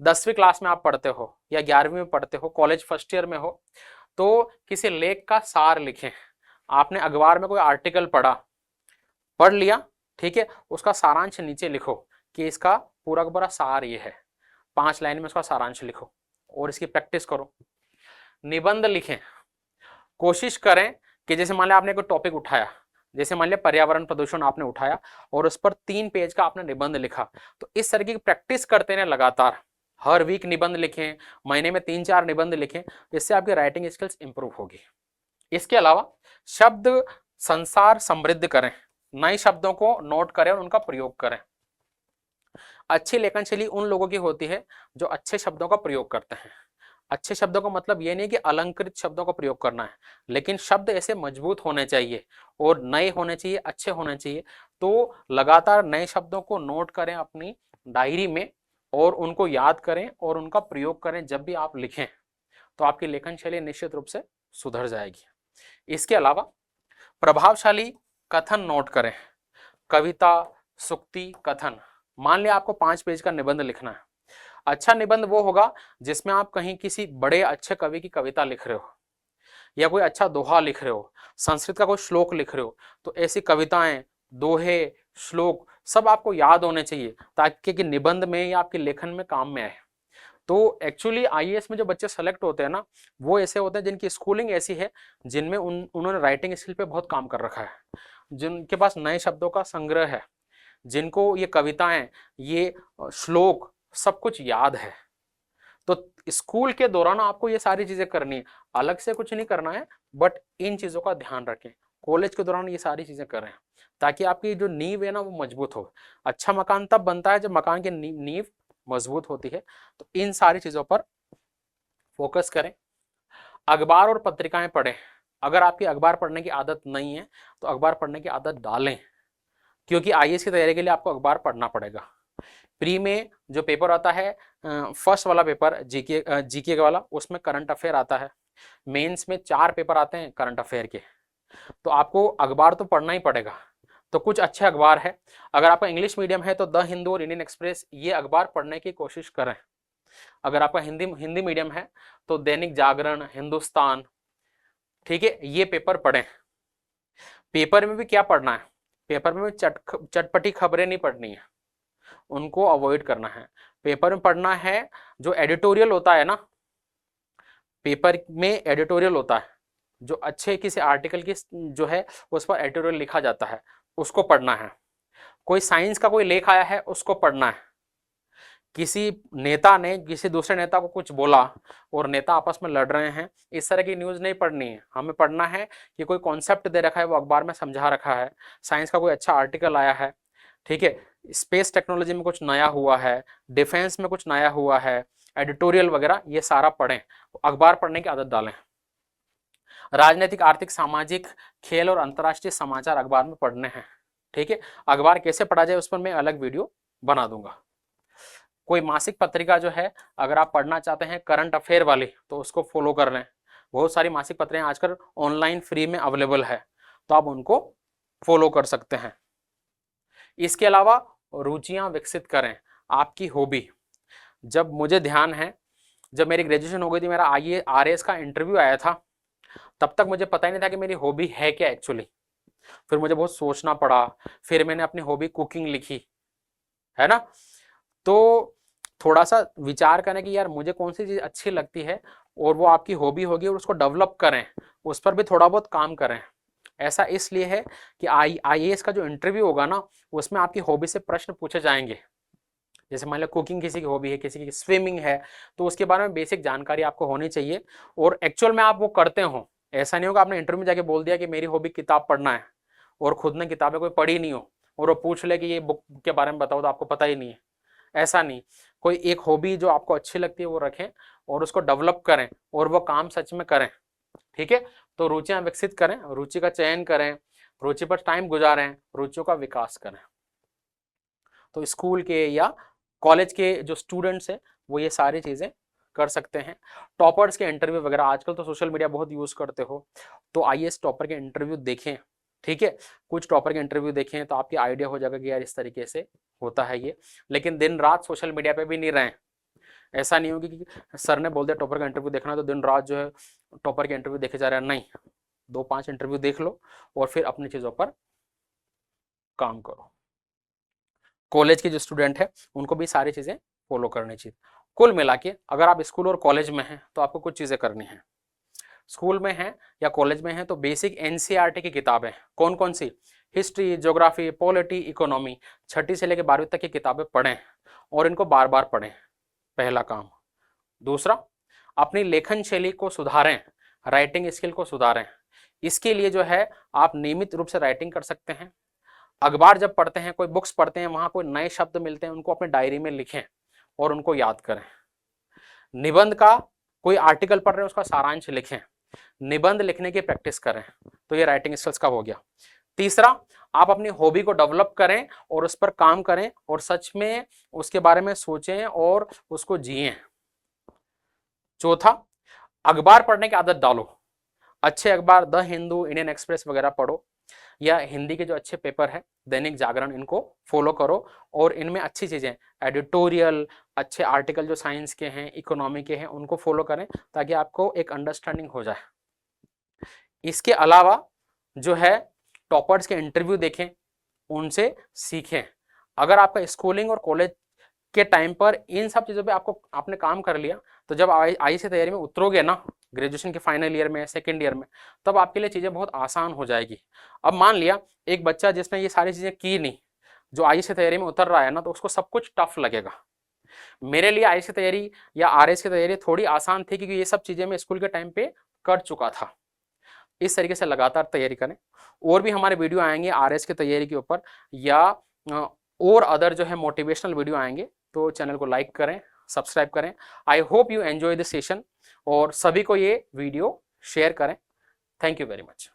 10वीं क्लास में आप पढ़ते हो या 11वीं में पढ़ते हो, कॉलेज फर्स्ट ईयर में हो, तो किसी लेख का सार लिखें। आपने अखबार में कोई आर्टिकल पढ़ लिया, ठीक है, उसका सारांश नीचे लिखो कि इसका पूरा का पूरा सार ये है। 5 लाइन में उसका सारांश लिखो और इसकी प्रैक्टिस करो। निबंध लिखें, कोशिश करें कि जैसे मान लिया आपने कोई टॉपिक उठाया, जैसे मान लिया पर्यावरण प्रदूषण आपने उठाया और उस पर 3 पेज का आपने निबंध लिखा, तो इस तरीके की प्रैक्टिस करते रहें लगातार। हर वीक निबंध लिखें, महीने में 3-4 निबंध लिखें, जिससे आपकी राइटिंग स्किल्स इंप्रूव होगी। इसके अलावा शब्द संसार समृद्ध करें, नए शब्दों को नोट करें और उनका प्रयोग करें। अच्छी लेखन शैली उन लोगों की होती है जो अच्छे शब्दों का प्रयोग करते हैं। अच्छे शब्दों का मतलब ये नहीं कि अलंकृत शब्दों का प्रयोग करना है, लेकिन शब्द ऐसे मजबूत होने चाहिए और नए होने चाहिए, अच्छे होने चाहिए। तो लगातार नए शब्दों को नोट करें अपनी डायरी में और उनको याद करें और उनका प्रयोग करें जब भी आप लिखें, तो आपकी लेखन शैली निश्चित रूप से सुधर जाएगी। इसके अलावा प्रभावशाली कथन नोट करें, कविता, सूक्ति, कथन। मान लिया आपको 5 पेज का निबंध लिखना है। अच्छा निबंध वो होगा जिसमें आप कहीं किसी बड़े अच्छे कवि की कविता लिख रहे हो या कोई अच्छा दोहा लिख रहे हो। संस्कृत का कोई श्लोक लिख रहे हो तो ऐसी कविताएं, दोहे, श्लोक सब आपको याद होने चाहिए ताकि कि निबंध में या आपके लेखन में काम में आए। तो एक्चुअली आईएएस में जो बच्चे सेलेक्ट होते हैं ना, वो ऐसे होते हैं जिनकी स्कूलिंग ऐसी है, जिनमें उन्होंने राइटिंग स्किल पे बहुत काम कर रखा है, जिनके पास नए शब्दों का संग्रह है, जिनको ये कविताएं, ये श्लोक सब कुछ याद है। तो स्कूल के दौरान आपको ये सारी चीजें करनी है, अलग से कुछ नहीं करना है, बट इन चीजों का ध्यान रखें। कॉलेज के दौरान ये सारी चीजें करें ताकि आपकी जो नींव है ना वो मजबूत हो। अच्छा मकान तब बनता है जब मकान की नींव मजबूत होती है। तो इन सारी चीजों पर फोकस करें। अखबार और पत्रिकाएं पढ़ें। अगर आपकी अखबार पढ़ने की आदत नहीं है तो अखबार पढ़ने की आदत डालें, क्योंकि आईएएस की तैयारी के लिए आपको अखबार पढ़ना पड़ेगा। प्री में जो पेपर आता है, फर्स्ट वाला पेपर जीके वाला, उसमें करंट अफेयर आता है। मेंस में 4 पेपर आते हैं करंट अफेयर के, तो आपको अखबार तो पढ़ना ही पड़ेगा। तो कुछ अच्छे अखबार है, अगर आपका इंग्लिश मीडियम है तो द हिंदू और इंडियन एक्सप्रेस, ये अखबार पढ़ने की कोशिश करें। अगर आपका हिंदी मीडियम है तो दैनिक जागरण, हिंदुस्तान, ठीक है, ये पेपर पढ़ें। पेपर में भी क्या पढ़ना है, पेपर में चटपटी खबरें नहीं पढ़नी है, उनको अवॉइड करना है। पेपर में पढ़ना है जो एडिटोरियल होता है ना, पेपर में एडिटोरियल होता है, जो अच्छे किसी आर्टिकल की जो है उस पर एडिटोरियल लिखा जाता है, उसको पढ़ना है। कोई साइंस का कोई लेख आया है उसको पढ़ना है। किसी नेता ने किसी दूसरे नेता को कुछ बोला और नेता आपस में लड़ रहे हैं, इस तरह की न्यूज़ नहीं पढ़नी है। हमें पढ़ना है कि कोई कॉन्सेप्ट दे रखा है, वो अखबार में समझा रखा है, साइंस का कोई अच्छा आर्टिकल आया है, ठीक है, स्पेस टेक्नोलॉजी में कुछ नया हुआ है, डिफेंस में कुछ नया हुआ है, एडिटोरियल वगैरह, ये सारा पढ़ें। अखबार पढ़ने की आदत डालें। राजनीतिक, आर्थिक, सामाजिक, खेल और अंतर्राष्ट्रीय समाचार अखबार में पढ़ने हैं, ठीक है। अखबार कैसे पढ़ा जाए उस पर मैं अलग वीडियो बना दूंगा। कोई मासिक पत्रिका जो है अगर आप पढ़ना चाहते हैं करंट अफेयर वाली तो उसको फॉलो कर लें। बहुत सारी मासिक पत्रिकाएं आजकल ऑनलाइन फ्री में अवेलेबल है, तो आप उनको फॉलो कर सकते हैं। इसके अलावा रुचियां विकसित करें, आपकी हॉबी। जब मुझे ध्यान है, जब मेरी ग्रेजुएशन हो गई थी, मेरा आरएएस का इंटरव्यू आया था, तब तक मुझे पता ही नहीं था कि मेरी हॉबी है क्या एक्चुअली। फिर मुझे बहुत सोचना पड़ा, फिर मैंने अपनी हॉबी कुकिंग लिखी, है ना। तो थोड़ा सा विचार करें कि यार मुझे कौन सी चीज अच्छी लगती है, और वो आपकी हॉबी होगी, और उसको डेवलप करें, उस पर भी थोड़ा बहुत काम करें। ऐसा इसलिए है कि आईएएस का जो इंटरव्यू होगा ना, उसमें आपकी हॉबी से प्रश्न पूछे जाएंगे। जैसे मान लो कुकिंग किसी की हॉबी है, किसी की स्विमिंग है, तो उसके बारे में बेसिक जानकारी आपको होनी चाहिए, और एक्चुअल में आप वो करते हो। ऐसा नहीं होगा आपने इंटरव्यू में जाके बोल दिया कि मेरी हॉबी किताब पढ़ना है, और खुद ने किताबें कोई पढ़ी नहीं हो, और वो पूछ ले कि ये बुक के बारे में बताओ, तो आपको पता ही नहीं है। ऐसा नहीं, कोई एक हॉबी जो आपको अच्छी लगती है वो रखें और उसको डेवलप करें, और वो काम सच में करें, ठीक है। तो रुचियां विकसित करें, रुचि का चयन करें, रुचि पर टाइम गुजारें, रुचियों का विकास करें। तो स्कूल के या कॉलेज के जो स्टूडेंट्स हैं वो ये सारी चीजें कर सकते हैं। टॉपर्स के इंटरव्यू वगैरह, आजकल तो सोशल मीडिया बहुत यूज करते हो, तो आईएएस टॉपर के इंटरव्यू देखें, ठीक है। कुछ टॉपर के इंटरव्यू देखें तो आपकी आइडिया हो जाएगा कि यार इस तरीके से होता है ये। लेकिन दिन रात सोशल मीडिया पे भी नहीं रहें। ऐसा नहीं होगी कि सर ने बोल दिया टॉपर का इंटरव्यू देखना तो दिन रात जो है टॉपर के इंटरव्यू देखे जा रहे हैं, नहीं। 2-5 इंटरव्यू देख लो और फिर अपनी चीजों पर काम करो। कॉलेज के जो स्टूडेंट है उनको भी सारी चीजें फॉलो करनी चाहिए। कुल मिला के अगर आप स्कूल और कॉलेज में हैं तो आपको कुछ चीजें करनी है। स्कूल में हैं या कॉलेज में हैं तो बेसिक एनसीईआरटी की किताबें, कौन कौन सी, हिस्ट्री, ज्योग्राफी, पॉलिटी, इकोनॉमी, 6ठी से लेकर 12वीं तक की किताबें पढ़ें और इनको बार बार पढ़ें, पहला काम। दूसरा, अपनी लेखन शैली को सुधारें, राइटिंग स्किल को सुधारें। इसके लिए जो है आप नियमित रूप से राइटिंग कर सकते हैं। अखबार जब पढ़ते हैं, कोई बुक्स पढ़ते हैं, वहां कोई नए शब्द मिलते हैं, उनको अपने डायरी में लिखें और उनको याद करें। निबंध का कोई आर्टिकल पढ़ रहे हैं उसका सारांश लिखें, निबंध लिखने की प्रैक्टिस करें। तो ये राइटिंग स्किल्स का हो गया। तीसरा, आप अपनी हॉबी को डेवलप करें और उस पर काम करें और सच में उसके बारे में सोचें और उसको जिएं। चौथा, अखबार पढ़ने की आदत डालो। अच्छे अखबार द हिंदू, इंडियन एक्सप्रेस वगैरह पढ़ो, या हिंदी के जो अच्छे पेपर है दैनिक जागरण, इनको फॉलो करो और इनमें अच्छी चीजें, एडिटोरियल, अच्छे आर्टिकल जो साइंस के हैं, इकोनॉमी के हैं, उनको फॉलो करें ताकि आपको एक अंडरस्टैंडिंग हो जाए। इसके अलावा जो है टॉपर्स के इंटरव्यू देखें, उनसे सीखें। अगर आपका स्कूलिंग और कॉलेज के टाइम पर इन सब चीज़ों पे आपने काम कर लिया, तो जब आईएएस की तैयारी में उतरोगे ना ग्रेजुएशन के फाइनल ईयर में, सेकेंड ईयर में, तब आपके लिए चीज़ें बहुत आसान हो जाएगी। अब मान लिया एक बच्चा जिसने ये सारी चीज़ें की नहीं, जो आईएएस की तैयारी में उतर रहा है ना, तो उसको सब कुछ टफ लगेगा। मेरे लिए आईएएस की तैयारी या आरएस की तैयारी थोड़ी आसान थी, क्योंकि ये सब चीज़ें मैं स्कूल के टाइम पे कर चुका था। इस तरीके से लगातार तैयारी करें। और भी हमारे वीडियो आएंगे आरएस की तैयारी के ऊपर, या और अदर जो है मोटिवेशनल वीडियो आएंगे, तो चैनल को लाइक करें, सब्सक्राइब करें। I hope you enjoy this session, और सभी को ये वीडियो शेयर करें। Thank you very much.